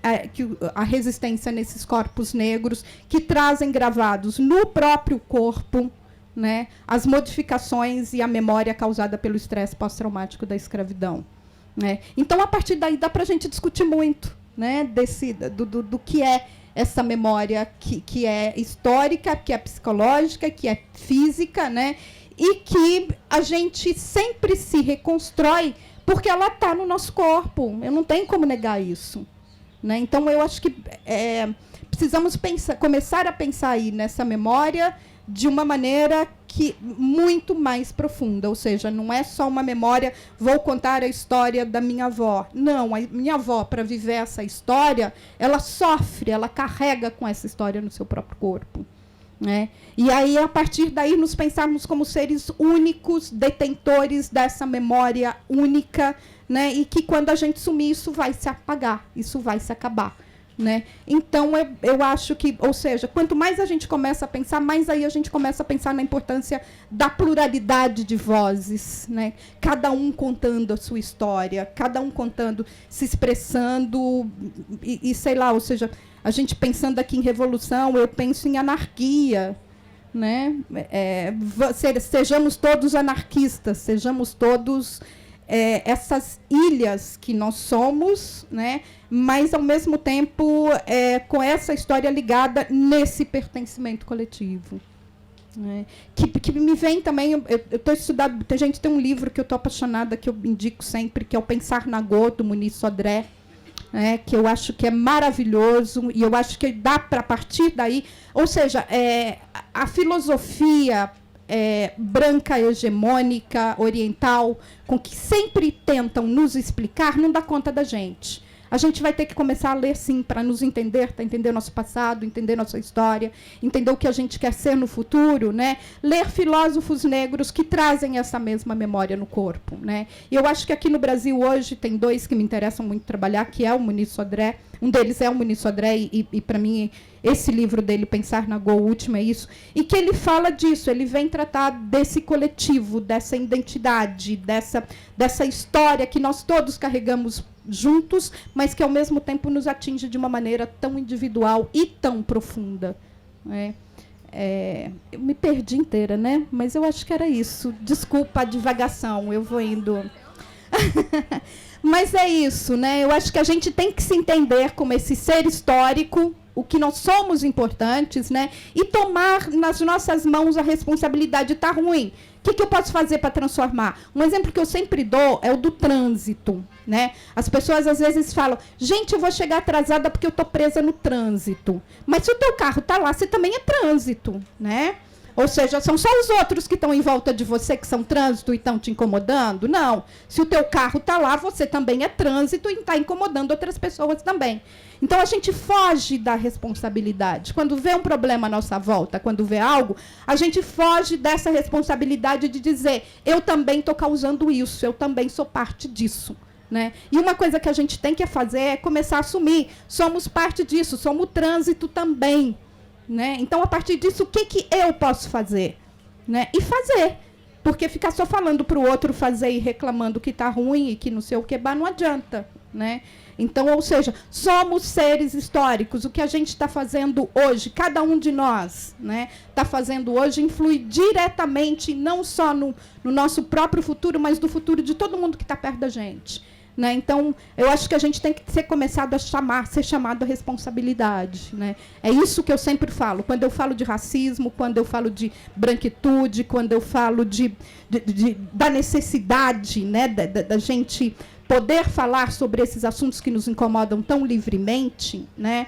a resistência nesses corpos negros que trazem gravados no próprio corpo, né, as modificações e a memória causada pelo estresse pós-traumático da escravidão, né? Então, a partir daí, dá para a gente discutir muito, né, do que é essa memória que é histórica, que é psicológica, que é física, né, e que a gente sempre se reconstrói porque ela está no nosso corpo. Eu não tenho como negar isso, né? Então, eu acho que precisamos começar a pensar aí nessa memória de uma maneira muito mais profunda, ou seja, não é só uma memória, vou contar a história da minha avó. Não, a minha avó, para viver essa história, ela sofre, ela carrega com essa história no seu próprio corpo, né? E aí, a partir daí, nos pensarmos como seres únicos, detentores dessa memória única, né? E que, quando a gente sumir, isso vai se apagar, isso vai se acabar, né? Então, eu acho que, ou seja, quanto mais a gente começa a pensar, mais aí a gente começa a pensar na importância da pluralidade de vozes, né? Cada um contando a sua história, cada um contando, se expressando, e sei lá, ou seja, a gente pensando aqui em revolução, eu penso em anarquia, né? Sejamos todos anarquistas, sejamos todos essas ilhas que nós somos, né? Mas, ao mesmo tempo, com essa história ligada nesse pertencimento coletivo, né? Que me vem também, eu estou estudando, tem um livro que eu estou apaixonada, que eu indico sempre, que é o Pensar na Go, do Muniz Sodré, né, que eu acho que é maravilhoso, e eu acho que dá para partir daí, ou seja, a filosofia branca, hegemônica, oriental, com que sempre tentam nos explicar, não dá conta da gente. A gente vai ter que começar a ler, sim, para nos entender, para entender nosso passado, entender nossa história, entender o que a gente quer ser no futuro, né? Ler filósofos negros que trazem essa mesma memória no corpo, né? E eu acho que aqui no Brasil hoje tem 2 que me interessam muito trabalhar, que é o Muniz Sodré. Um deles é o Muniz Sodré, e para mim, esse livro dele, Pensar na Go, o último, é isso. E que ele fala disso, ele vem tratar desse coletivo, dessa identidade, dessa história que nós todos carregamos juntos, mas que, ao mesmo tempo, nos atinge de uma maneira tão individual e tão profunda, né? Eu me perdi inteira, né? Mas eu acho que era isso. Desculpa a divagação, eu vou indo. Mas é isso, né? Eu acho que a gente tem que se entender como esse ser histórico, o que nós somos importantes, né? E tomar nas nossas mãos a responsabilidade. Está ruim. O que eu posso fazer para transformar? Um exemplo que eu sempre dou é o do trânsito, né? As pessoas às vezes falam, gente, eu vou chegar atrasada porque eu estou presa no trânsito. Mas se o teu carro está lá, você também é trânsito, né? Ou seja, são só os outros que estão em volta de você que são trânsito e estão te incomodando? Não. Se o teu carro está lá, você também é trânsito e está incomodando outras pessoas também. Então, a gente foge da responsabilidade. Quando vê um problema à nossa volta, quando vê algo, a gente foge dessa responsabilidade de dizer, eu também estou causando isso, eu também sou parte disso. Né? E uma coisa que a gente tem que fazer é começar a assumir, somos parte disso, somos o trânsito também. Né? Então, a partir disso, o que eu posso fazer? Né? E fazer. Porque ficar só falando para o outro fazer e reclamando que está ruim e que não sei o que, não adianta. Né? Então, ou seja, somos seres históricos. O que a gente está fazendo hoje, cada um de nós está fazendo hoje, influi diretamente, não só no nosso próprio futuro, mas do futuro de todo mundo que está perto da gente. Né? Então, eu acho que a gente tem que ser começado a ser chamado a responsabilidade. Né? É isso que eu sempre falo. Quando eu falo de racismo, quando eu falo de branquitude, quando eu falo da necessidade, né, da gente poder falar sobre esses assuntos que nos incomodam tão livremente, né?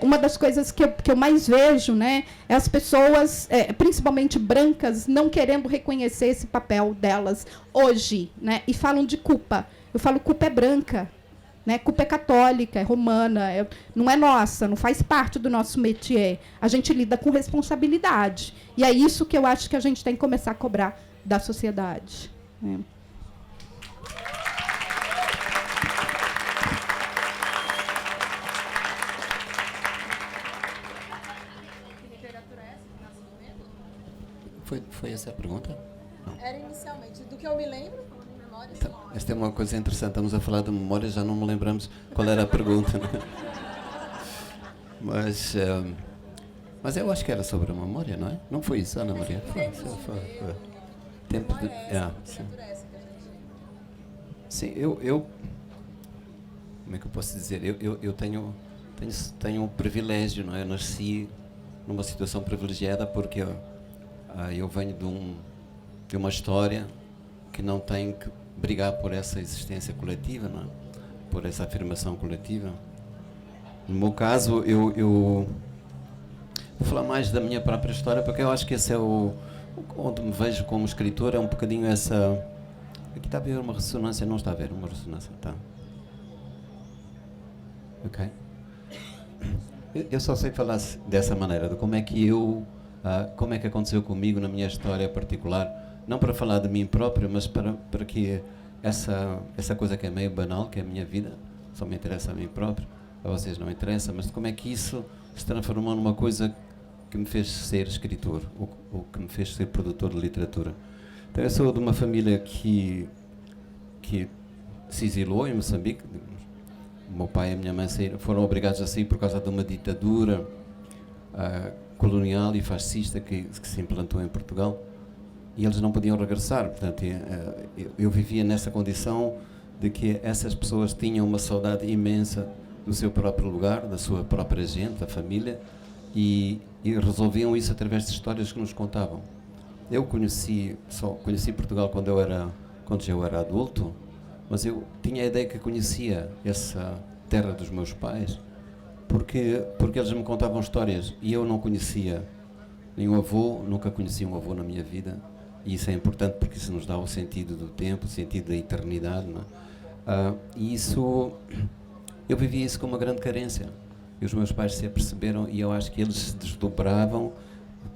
Uma das coisas que eu mais vejo, né, é as pessoas, principalmente brancas, não querendo reconhecer esse papel delas hoje, né, e falam de culpa. Eu falo, culpa é branca, né? Culpa é católica, é romana, não é nossa, não faz parte do nosso métier. A gente lida com responsabilidade. E é isso que eu acho que a gente tem que começar a cobrar da sociedade. Né? Foi essa a pergunta? Não. Era inicialmente. Do que eu me lembro, memórias. Então, esta é uma coisa interessante. Estamos a falar de memória, já não me lembramos qual era a pergunta. Né? Mas eu acho que era sobre a memória, não é? Não foi isso, Ana Maria? Foi. Tempo de... sim. Sim, eu... Como é que eu posso dizer? Eu tenho um privilégio, não é? Eu nasci numa situação privilegiada porque eu venho de uma história que não tem que brigar por essa existência coletiva, não é? Por essa afirmação coletiva. No meu caso, eu vou falar mais da minha própria história, porque eu acho que esse é onde me vejo como escritor, é um bocadinho essa... Aqui está a haver uma ressonância, não está a haver uma ressonância, está. Ok. Eu só sei falar dessa maneira, de como é que aconteceu comigo na minha história particular, não para falar de mim próprio, mas para que essa coisa que é meio banal, que é a minha vida, só me interessa a mim próprio, a vocês não interessa, mas de como é que isso se transformou numa coisa que me fez ser escritor, ou que me fez ser produtor de literatura. Então, eu sou de uma família que se exilou em Moçambique. O meu pai e a minha mãe foram obrigados a sair por causa de uma ditadura colonial e fascista que se implantou em Portugal, e eles não podiam regressar. Portanto, eu vivia nessa condição de que essas pessoas tinham uma saudade imensa do seu próprio lugar, da sua própria gente, da família, e resolviam isso através de histórias que nos contavam. Eu conheci Portugal quando já eu era adulto, mas eu tinha a ideia que conhecia essa terra dos meus pais, porque eles me contavam histórias e eu não conhecia nenhum avô, nunca conheci um avô na minha vida, e isso é importante porque isso nos dá o sentido do tempo, o sentido da eternidade, não é? E isso, eu vivia isso com uma grande carência, e os meus pais se aperceberam, e eu acho que eles se desdobravam,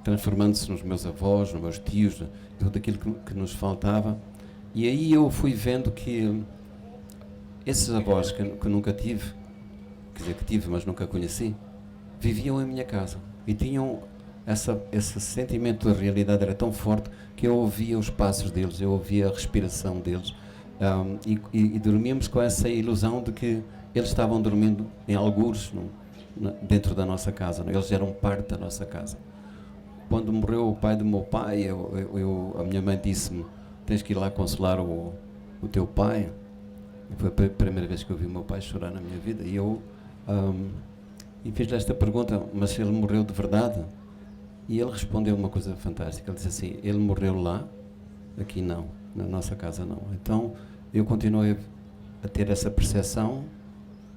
transformando-se nos meus avós, nos meus tios, tudo aquilo que nos faltava. E aí eu fui vendo que esses avós que nunca tive, quer dizer, que tive, mas nunca conheci, viviam em minha casa e tinham esse sentimento de realidade, era tão forte que eu ouvia os passos deles, eu ouvia a respiração deles, e dormíamos com essa ilusão de que eles estavam dormindo em algures dentro da nossa casa, não? Eles eram parte da nossa casa. Quando morreu o pai do meu pai, a minha mãe disse-me: tens que ir lá consolar o teu pai. Foi a primeira vez que eu vi o meu pai chorar na minha vida, e eu e fiz-lhe esta pergunta, mas ele morreu de verdade? E ele respondeu uma coisa fantástica. Ele disse assim, ele morreu lá, aqui não, na nossa casa não. Então eu continuei a ter essa percepção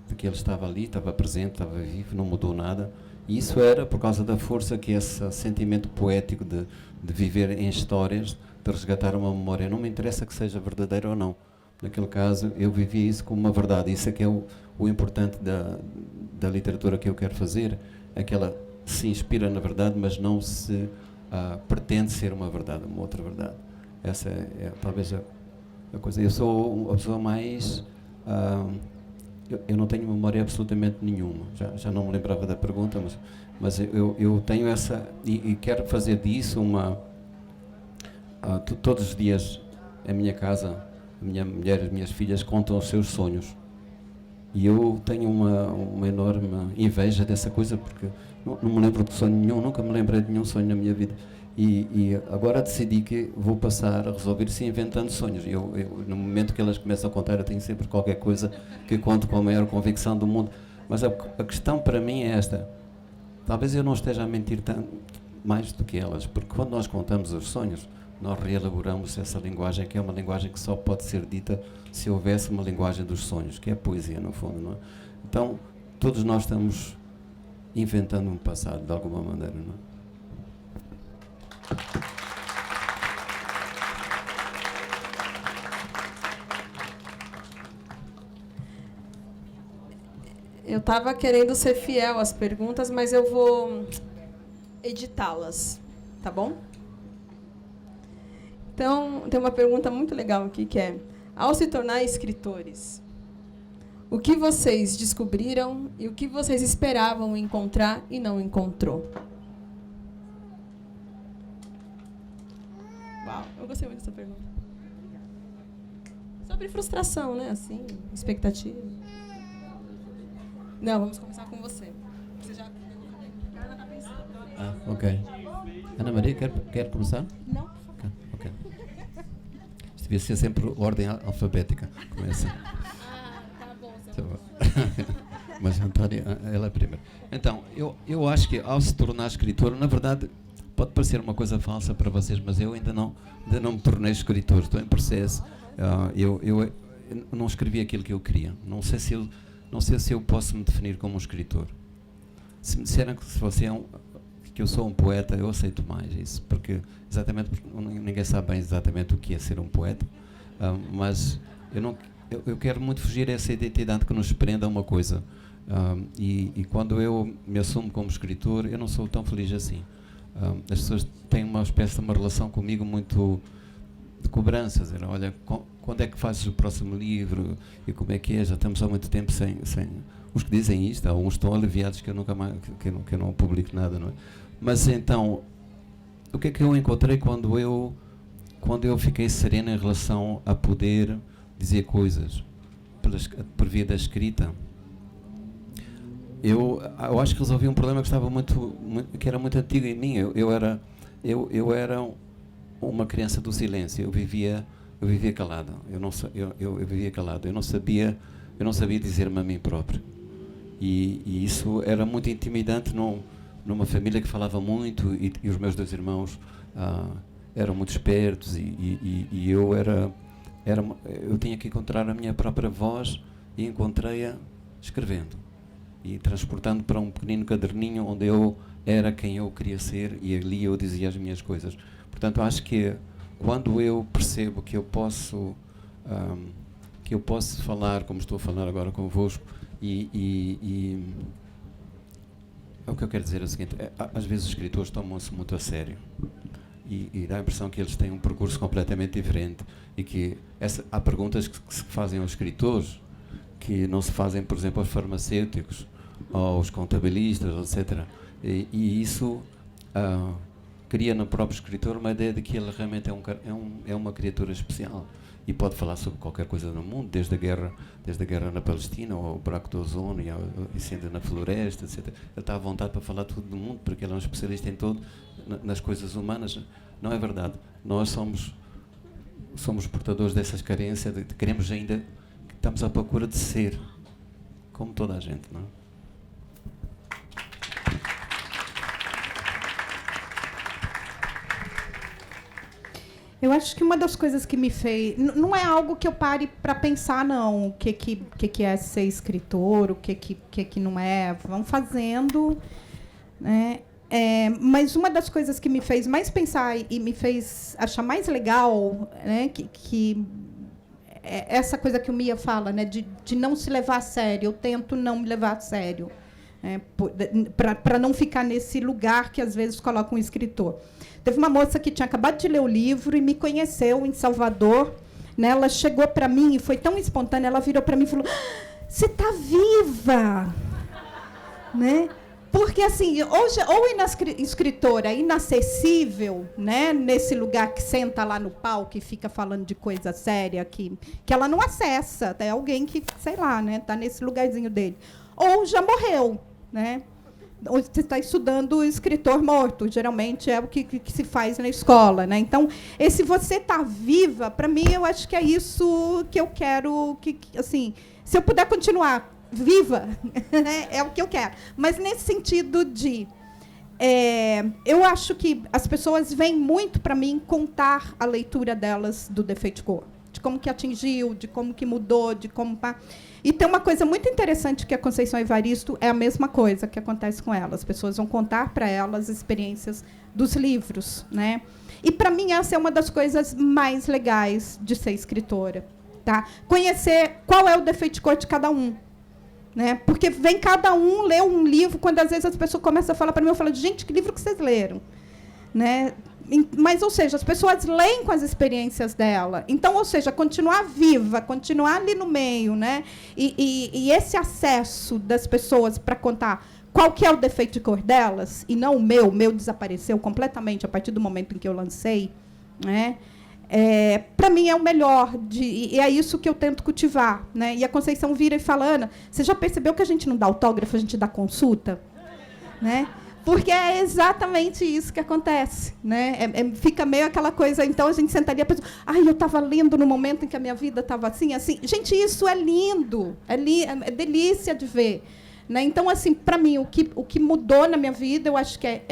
de que ele estava ali, estava presente, estava vivo, não mudou nada. E isso era por causa da força que esse sentimento poético de viver em histórias, de resgatar uma memória, não me interessa que seja verdadeira ou não. Naquele caso, eu vivia isso como uma verdade. Isso é que é o importante da literatura que eu quero fazer, é que ela se inspira na verdade, mas não se pretende ser uma verdade, uma outra verdade. Essa é talvez a coisa. Eu sou a pessoa mais... eu não tenho memória absolutamente nenhuma. Já não me lembrava da pergunta, mas eu tenho essa... E quero fazer disso uma... todos os dias, a minha casa, a minha mulher e as minhas filhas contam os seus sonhos. E eu tenho uma enorme inveja dessa coisa, porque não me lembro de sonho nenhum, nunca me lembrei de nenhum sonho na minha vida. E agora decidi que vou passar a resolver-se inventando sonhos. No momento que elas começam a contar, eu tenho sempre qualquer coisa que conto com a maior convicção do mundo. Mas a questão para mim é esta. Talvez eu não esteja a mentir tanto, mais do que elas, porque quando nós contamos os sonhos, nós reelaboramos essa linguagem, que é uma linguagem que só pode ser dita se houvesse uma linguagem dos sonhos, que é a poesia, no fundo, não é? Então, todos nós estamos inventando um passado, de alguma maneira, não é? Eu estava querendo ser fiel às perguntas, mas eu vou editá-las, tá bom? Então, tem uma pergunta muito legal aqui, que é: ao se tornar escritores, o que vocês descobriram e o que vocês esperavam encontrar e não encontrou? Uau, eu gostei muito dessa pergunta. Sobre frustração, né? Assim, expectativa. Não, vamos começar com você. Você já... Ela tá pensando. Ok. Ana Maria, quer começar? Não. Ok. Isto devia ser sempre ordem alfabética. Começa. Tá bom. Mas Antónia, ela é a primeira. Então, eu acho que ao se tornar escritor, na verdade, pode parecer uma coisa falsa para vocês, mas eu ainda não me tornei escritor, estou em processo. Eu não escrevi aquilo que eu queria. Não sei se eu posso me definir como um escritor. Se me disseram que eu sou um poeta, eu aceito mais isso, porque ninguém sabe bem exatamente o que é ser um poeta, mas eu quero muito fugir a essa identidade que nos prenda a uma coisa. E quando eu me assumo como escritor, eu não sou tão feliz assim. As pessoas têm uma espécie de uma relação comigo muito de cobrança, dizer, olha, quando é que fazes o próximo livro e como é que é? Já estamos há muito tempo sem os que dizem isto, alguns estão aliviados que eu nunca mais que eu não publico nada, não é? Mas então, o que é que eu encontrei quando eu fiquei sereno em relação a poder dizer coisas por via da escrita? Eu acho que resolvi um problema que estava que era muito antigo em mim. Eu era uma criança do silêncio. Eu vivia calado. Eu vivia calado. Eu não sabia dizer-me a mim próprio. E isso era muito intimidante numa família que falava muito e os meus 2 irmãos eram muito espertos e eu tinha que encontrar a minha própria voz e encontrei-a escrevendo e transportando para um pequenino caderninho onde eu era quem eu queria ser e ali eu dizia as minhas coisas. Portanto, acho que quando eu percebo que eu posso falar como estou a falar agora convosco e o que eu quero dizer é o seguinte: às vezes os escritores tomam-se muito a sério e dá a impressão que eles têm um percurso completamente diferente e que há perguntas que se fazem aos escritores que não se fazem, por exemplo, aos farmacêuticos, aos contabilistas, etc. E isso cria no próprio escritor uma ideia de que ele realmente é uma criatura especial e pode falar sobre qualquer coisa no mundo, desde a guerra na Palestina, ao buraco do ozono e ao incêndio na floresta, etc. Ele está à vontade para falar tudo do mundo, porque ele é um especialista em tudo, nas coisas humanas. Não é verdade. Nós somos portadores dessas carências, queremos ainda, estamos à procura de ser, como toda a gente, não é? Eu acho que uma das coisas que me fez... Não é algo que eu pare para pensar, não. O que é ser escritor, o que não é. Vão fazendo, né? Mas uma das coisas que me fez mais pensar e me fez achar mais legal, né, que é essa coisa que o Mia fala, né, de não se levar a sério. Eu tento não me levar a sério, para não ficar nesse lugar que, às vezes, coloca um escritor. Teve uma moça que tinha acabado de ler o livro e me conheceu em Salvador. Né, ela chegou para mim e foi tão espontânea, ela virou para mim e falou: "Você está viva!" Né? Porque, assim, hoje, ou escritora inacessível, né, nesse lugar que senta lá no palco e fica falando de coisa séria que ela não acessa, é alguém que, sei lá, né, está nesse lugarzinho dele. Ou já morreu, né? Ou você está estudando escritor morto, geralmente é o que se faz na escola, né? Então, esse você tá viva, para mim, eu acho que é isso que eu quero, assim, se eu puder continuar viva, né, é o que eu quero. Mas nesse sentido de... eu acho que as pessoas vêm muito para mim contar a leitura delas do Defeito de Cor, de como que atingiu, de como que mudou, de como... E tem uma coisa muito interessante que a Conceição Evaristo é a mesma coisa que acontece com ela. As pessoas vão contar para elas as experiências dos livros, né? E, para mim, essa é uma das coisas mais legais de ser escritora. Tá? Conhecer qual é o defeito de cor de cada um. Né? Porque vem cada um ler um livro, quando, às vezes, as pessoas começam a falar para mim, eu falo: gente, que livro que vocês leram? Né? Mas, ou seja, as pessoas leem com as experiências dela. Então, ou seja, continuar viva, continuar ali no meio, né? E esse acesso das pessoas para contar qual que é o defeito de cor delas, e não o meu desapareceu completamente a partir do momento em que eu lancei, né? Para mim é o melhor, e é isso que eu tento cultivar, né? E a Conceição vira e fala: Ana, você já percebeu que a gente não dá autógrafo, a gente dá consulta? Né? Porque é exatamente isso que acontece, né? Fica meio aquela coisa, então a gente sentaria e pensa: eu estava lendo no momento em que a minha vida estava assim, assim. Gente, isso é lindo, é delícia de ver. Né? Então, assim, para mim, o que mudou na minha vida, eu acho que é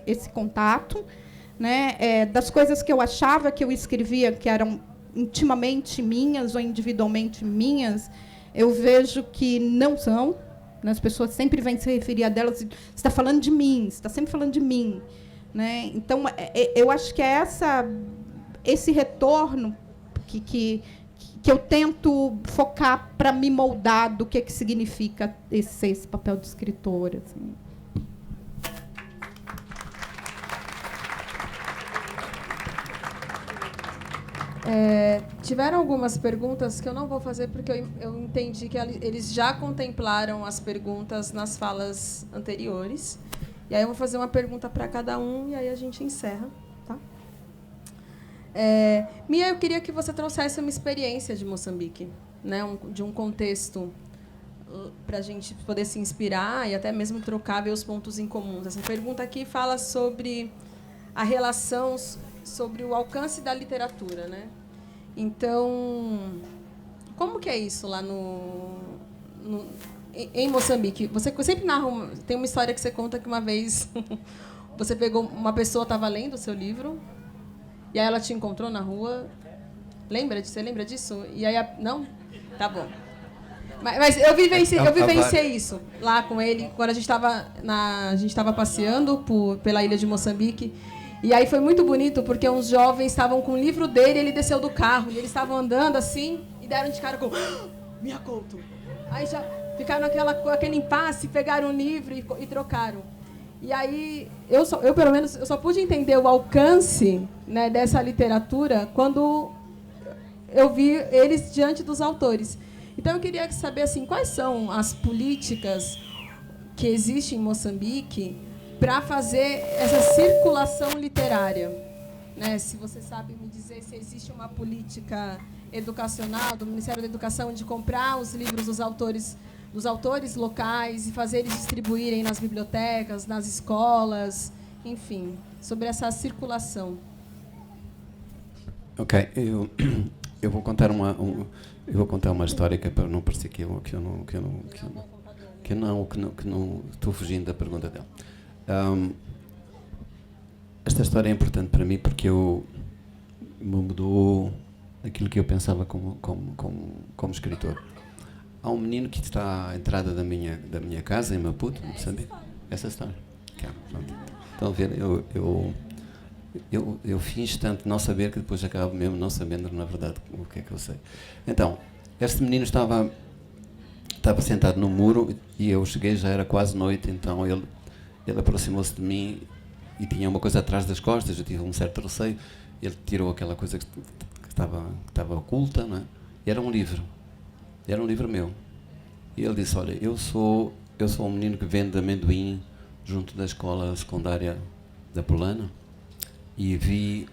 esse contato, né? Das coisas que eu achava que eu escrevia, que eram intimamente minhas ou individualmente minhas, eu vejo que não são. As pessoas sempre vêm se referir a delas: você está falando de mim, você está sempre falando de mim. Né? Então, eu acho que é esse retorno que eu tento focar para me moldar do que significa esse papel de escritora. Assim. Tiveram algumas perguntas que eu não vou fazer porque eu entendi que eles já contemplaram as perguntas nas falas anteriores. E aí eu vou fazer uma pergunta para cada um e aí a gente encerra. Tá? Mia, eu queria que você trouxesse uma experiência de Moçambique, né? De um contexto para a gente poder se inspirar e até mesmo trocar, ver os pontos em comuns. Essa pergunta aqui fala sobre a relação, sobre o alcance da literatura, né? Então, como que é isso lá em Moçambique? Você sempre narra, tem uma história que você conta que uma vez você pegou, uma pessoa estava lendo o seu livro e aí ela te encontrou na rua. Você lembra disso? E aí não? Tá bom. Mas eu vivenciei isso lá com ele quando a gente estava passeando pela ilha de Moçambique. E aí foi muito bonito, porque uns jovens estavam com o livro dele, ele desceu do carro, e eles estavam andando assim, e deram de cara com Mia Couto. Aí já ficaram aquele impasse, pegaram o livro e trocaram. E aí, eu pelo menos, eu só pude entender o alcance, né, dessa literatura quando eu vi eles diante dos autores. Então, eu queria saber assim, quais são as políticas que existem em Moçambique para fazer essa circulação literária, né? Se você sabe me dizer se existe uma política educacional do Ministério da Educação de comprar os livros dos autores locais e fazer eles distribuírem nas bibliotecas, nas escolas, enfim, sobre essa circulação. Ok, eu vou contar uma história que é para não parecer que não estou fugindo da pergunta dela. Esta história é importante para mim porque mudou aquilo que eu pensava como escritor. Há um menino que está à entrada da minha casa, em Maputo, sabe? Essa história. Estão a ver? Eu finjo tanto não saber que depois acabo mesmo não sabendo, na verdade, o que é que eu sei. Então, este menino estava sentado no muro e eu cheguei, já era quase noite, então ele aproximou-se de mim e tinha uma coisa atrás das costas, eu tive um certo receio. Ele tirou aquela coisa que estava oculta, não é? E era um livro meu. E ele disse: olha, eu sou um menino que vende amendoim junto da escola secundária da Polana e vi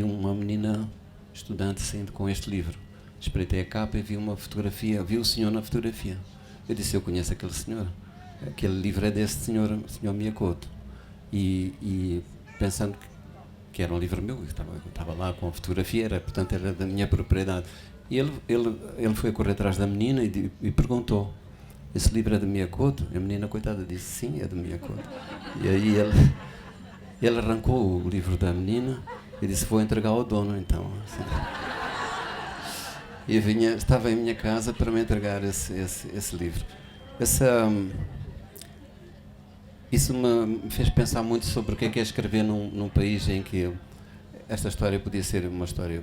uma menina estudante saindo com este livro. Espreitei a capa e vi uma fotografia, vi o senhor na fotografia. Eu disse: eu conheço aquele senhor, aquele livro é desse senhor Miyakoto. E pensando que era um livro meu, estava lá com a fotografia, portanto era da minha propriedade. E ele foi correr atrás da menina e perguntou: esse livro é de Miyakoto? A menina, coitada, disse: sim, é de Miyakoto. E aí ele arrancou o livro da menina e disse: vou entregar ao dono, então. Assim. E estava em minha casa para me entregar esse livro. Isso me fez pensar muito sobre o que é escrever num país em que esta história podia ser uma história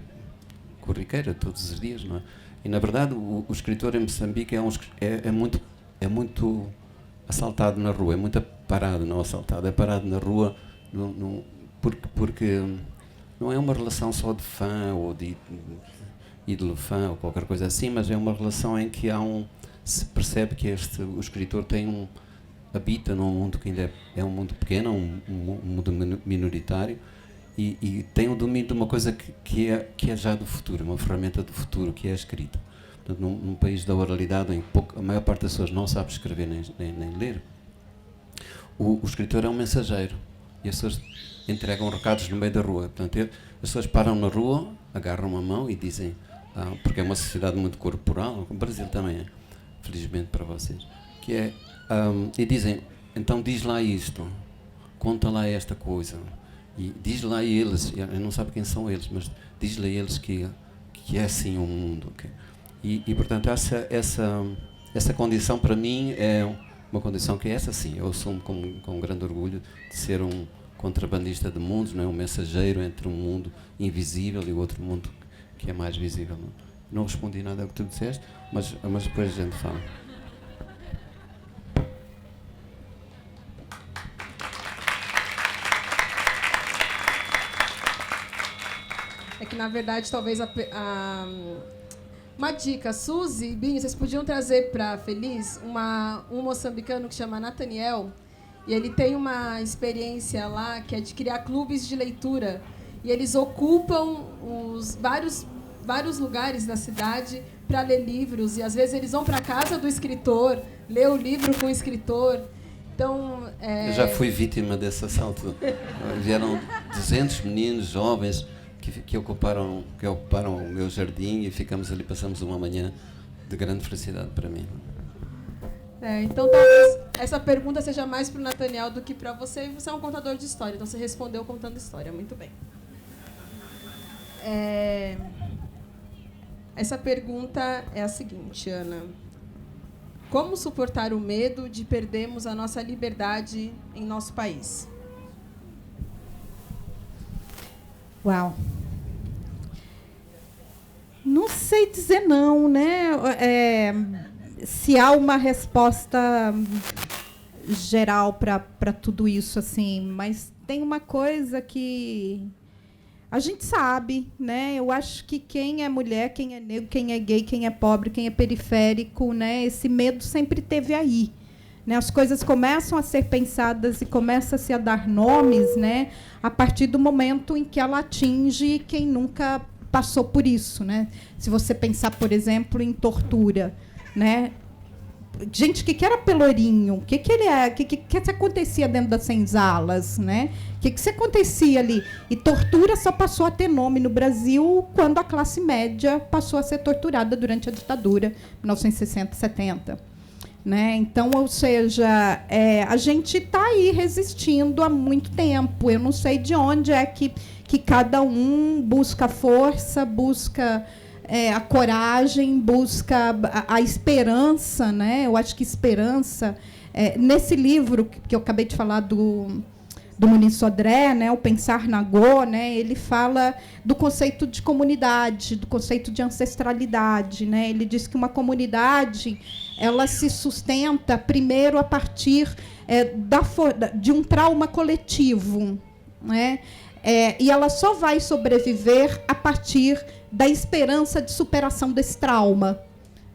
corriqueira, todos os dias, não é? E, na verdade, o escritor em Moçambique é muito assaltado na rua, é muito parado, não assaltado, é parado na rua, porque não é uma relação só de fã ou de ídolo-fã ou qualquer coisa assim, mas é uma relação em que se percebe que o escritor habita num mundo que ainda é um mundo pequeno, um mundo minoritário, e tem o domínio de uma coisa que é já do futuro, uma ferramenta do futuro, que é a escrita. Portanto, num país da oralidade, em a maior parte das pessoas não sabe escrever nem ler, o escritor é um mensageiro, e as pessoas entregam recados no meio da rua. Portanto, as pessoas param na rua, agarram uma mão e dizem, porque é uma sociedade muito corporal, o Brasil também é, felizmente para vocês, que é, e dizem: então diz lá isto, conta lá esta coisa, e diz lá a eles, eu não sei quem são eles, mas diz-lhe a eles que é assim o mundo. Okay? E portanto, essa condição para mim é uma condição que é essa sim, eu assumo com grande orgulho de ser um contrabandista de mundos, não é? Um mensageiro entre um mundo invisível e o outro mundo que é mais visível. Não respondi nada ao que tu disseste, mas depois a gente fala. É que, na verdade, talvez uma dica, Suzy e Binho, vocês podiam trazer para Feliz um moçambicano que chama Nathaniel, e ele tem uma experiência lá que é de criar clubes de leitura, e eles ocupam os vários lugares da cidade para ler livros, e às vezes eles vão para a casa do escritor, ler o livro com o escritor. Então, eu já fui vítima desse assalto. Vieram 200 meninos jovens que ocuparam o meu jardim e ficamos ali, passamos uma manhã de grande felicidade para mim. Então talvez essa pergunta seja mais para o Nathaniel do que para você. Você é um contador de história, então você respondeu contando história. Muito bem. Essa pergunta é a seguinte, Ana. Como suportar o medo de perdermos a nossa liberdade em nosso país? Uau! Não sei dizer não, né? Se há uma resposta geral para tudo isso, assim, mas tem uma coisa que a gente sabe, né? Eu acho que quem é mulher, quem é negro, quem é gay, quem é pobre, quem é periférico, né? Esse medo sempre teve aí. Né, as coisas começam a ser pensadas e começam-se a dar nomes, né, a partir do momento em que ela atinge quem nunca passou por isso. Né? Se você pensar, por exemplo, em tortura. Né? Gente, o que era Pelourinho? O que ele é? O que acontecia dentro das senzalas? Né? O que acontecia ali? E tortura só passou a ter nome no Brasil quando a classe média passou a ser torturada durante a ditadura, 1960, 70. né? Então, ou seja, a gente está aí resistindo há muito tempo. Eu não sei de onde é que cada um busca força, busca a coragem, busca a esperança, né? Eu acho que esperança, nesse livro que eu acabei de falar do Muniz Sodré, né, o Pensar na Go, né, ele fala do conceito de comunidade, do conceito de ancestralidade, né? Ele diz que uma comunidade ela se sustenta primeiro a partir de um trauma coletivo, né? E ela só vai sobreviver a partir da esperança de superação desse trauma,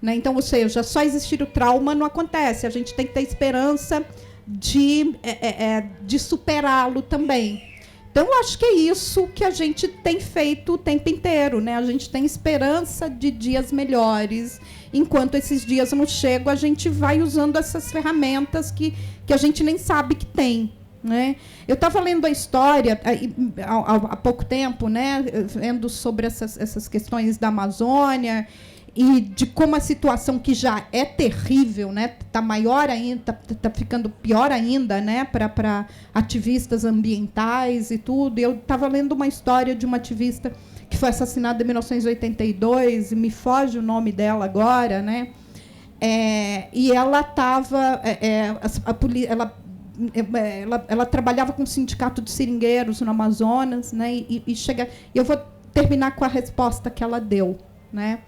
né? Então, ou seja, só existir o trauma não acontece, a gente tem que ter esperança de superá-lo também. Então, eu acho que é isso que a gente tem feito o tempo inteiro, né? A gente tem esperança de dias melhores. Enquanto esses dias não chegam, a gente vai usando essas ferramentas que a gente nem sabe que tem, né? Eu estava lendo a história há pouco tempo, né? Vendo sobre essas questões da Amazônia e de como a situação que já é terrível, né, está maior ainda, tá ficando pior ainda, né, para ativistas ambientais e tudo. Eu estava lendo uma história de uma ativista que foi assassinada em 1982, e me foge o nome dela agora, né? E ela estava, ela trabalhava com um sindicato de seringueiros no Amazonas, né? E eu vou terminar com a resposta que ela deu, né?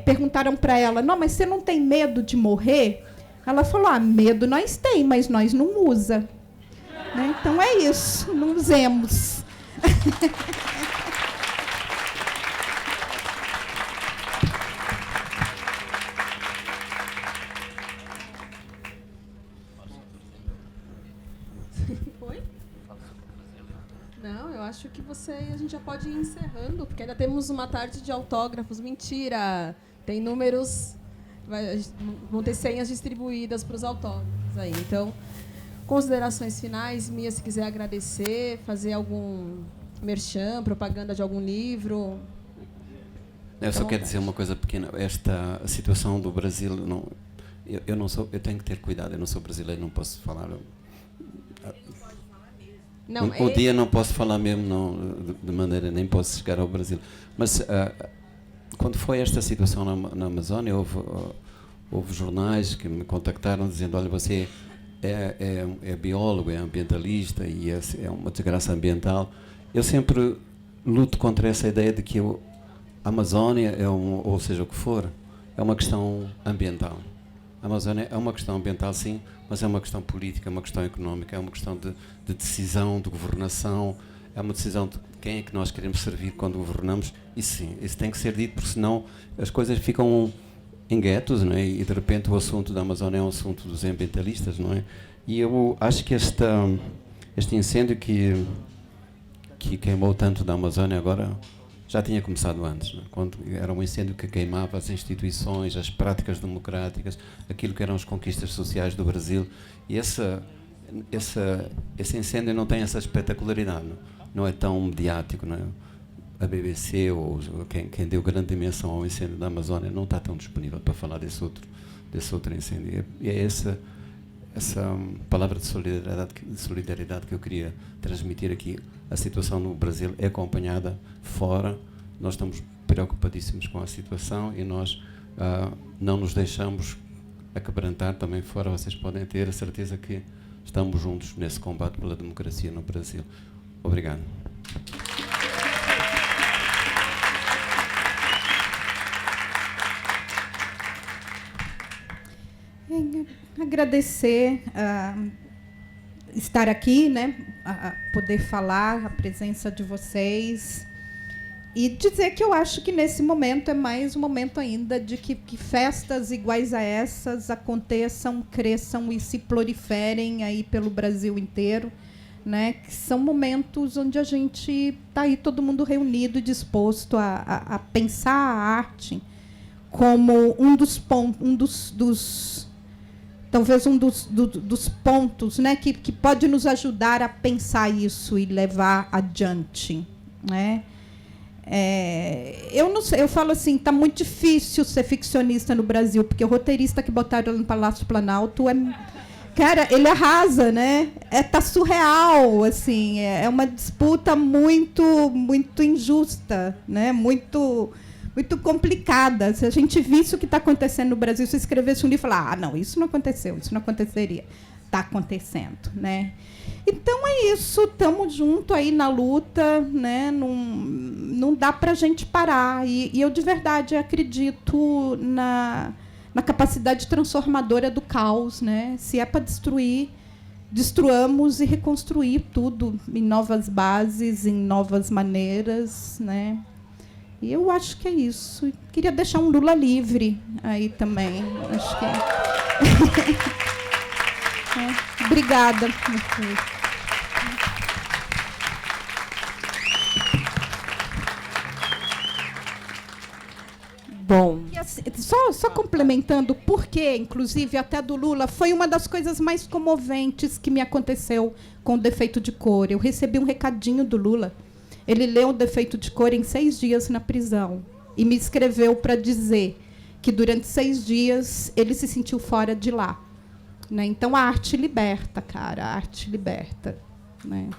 Perguntaram para ela, não, mas você não tem medo de morrer? Ela falou, medo nós tem, mas nós não usa, né? Então é isso, não usemos. Oi? Não, eu acho que a gente já pode ir encerrando, porque ainda temos uma tarde de autógrafos. Mentira! Tem números, vão ter senhas distribuídas para os autógrafos aí. Então, considerações finais, Mia, se quiser agradecer, fazer algum merchan, propaganda de algum livro. Eu só quero dizer uma coisa pequena. Esta situação do Brasil, eu não sou, eu tenho que ter cuidado. Eu não sou brasileiro, não posso falar. Não, um dia não posso falar mesmo, não, de maneira, nem posso chegar ao Brasil. Mas quando foi esta situação na Amazônia, houve jornais que me contactaram dizendo, olha, você é biólogo, é ambientalista e é uma desgraça ambiental. Eu sempre luto contra essa ideia de que a Amazônia, ou seja o que for, é uma questão ambiental. A Amazônia é uma questão ambiental, sim, mas é uma questão política, é uma questão económica, é uma questão de decisão, de governação, é uma decisão de quem é que nós queremos servir quando governamos. Isso sim, isso tem que ser dito, porque senão as coisas ficam em guetos, não é? E de repente o assunto da Amazônia é um assunto dos ambientalistas, não é? E eu acho que este incêndio que queimou tanto da Amazônia agora já tinha começado antes, não é? Quando era um incêndio que queimava as instituições, as práticas democráticas, aquilo que eram as conquistas sociais do Brasil. E esse incêndio não tem essa espetacularidade, não é tão mediático, não é? A BBC ou quem deu grande dimensão ao incêndio da Amazônia não está tão disponível para falar desse outro incêndio. E é essa palavra de solidariedade que eu queria transmitir aqui. A situação no Brasil é acompanhada fora, nós estamos preocupadíssimos com a situação e nós não nos deixamos aquebrantar também fora. Vocês podem ter a certeza que estamos juntos nesse combate pela democracia no Brasil. Obrigado. Agradecer estar aqui, né, a poder falar, a presença de vocês e dizer que eu acho que nesse momento é mais um momento ainda de que festas iguais a essas aconteçam, cresçam e se proliferem aí pelo Brasil inteiro, né, que são momentos onde a gente está aí todo mundo reunido e disposto a pensar a arte como talvez um dos pontos, né, que pode nos ajudar a pensar isso e levar adiante, né? Eu não sei, eu falo assim, tá muito difícil ser ficcionista no Brasil, porque o roteirista que botaram no Palácio Planalto cara, ele arrasa, né? Tá surreal, assim, é uma disputa muito injusta, né? Muito complicada. Se a gente visse o que está acontecendo no Brasil, se escrevesse um livro e falar, não, isso não aconteceu, isso não aconteceria. Está acontecendo, né? Então é isso, estamos juntos aí na luta, né? Não dá para a gente parar. E eu, de verdade, acredito na capacidade transformadora do caos, né? Se é para destruir, destruamos e reconstruir tudo em novas bases, em novas maneiras, né? E eu acho que é isso. Queria deixar um Lula livre aí também. Acho que Obrigada. Bom. E assim, só complementando, porque, inclusive, até do Lula, foi uma das coisas mais comoventes que me aconteceu com o Defeito de Cor. Eu recebi um recadinho do Lula. Ele leu o Defeito de Cor em 6 dias na prisão e me escreveu para dizer que, durante 6 dias, ele se sentiu fora de lá. Né? Então, a arte liberta, cara. A arte liberta. Né?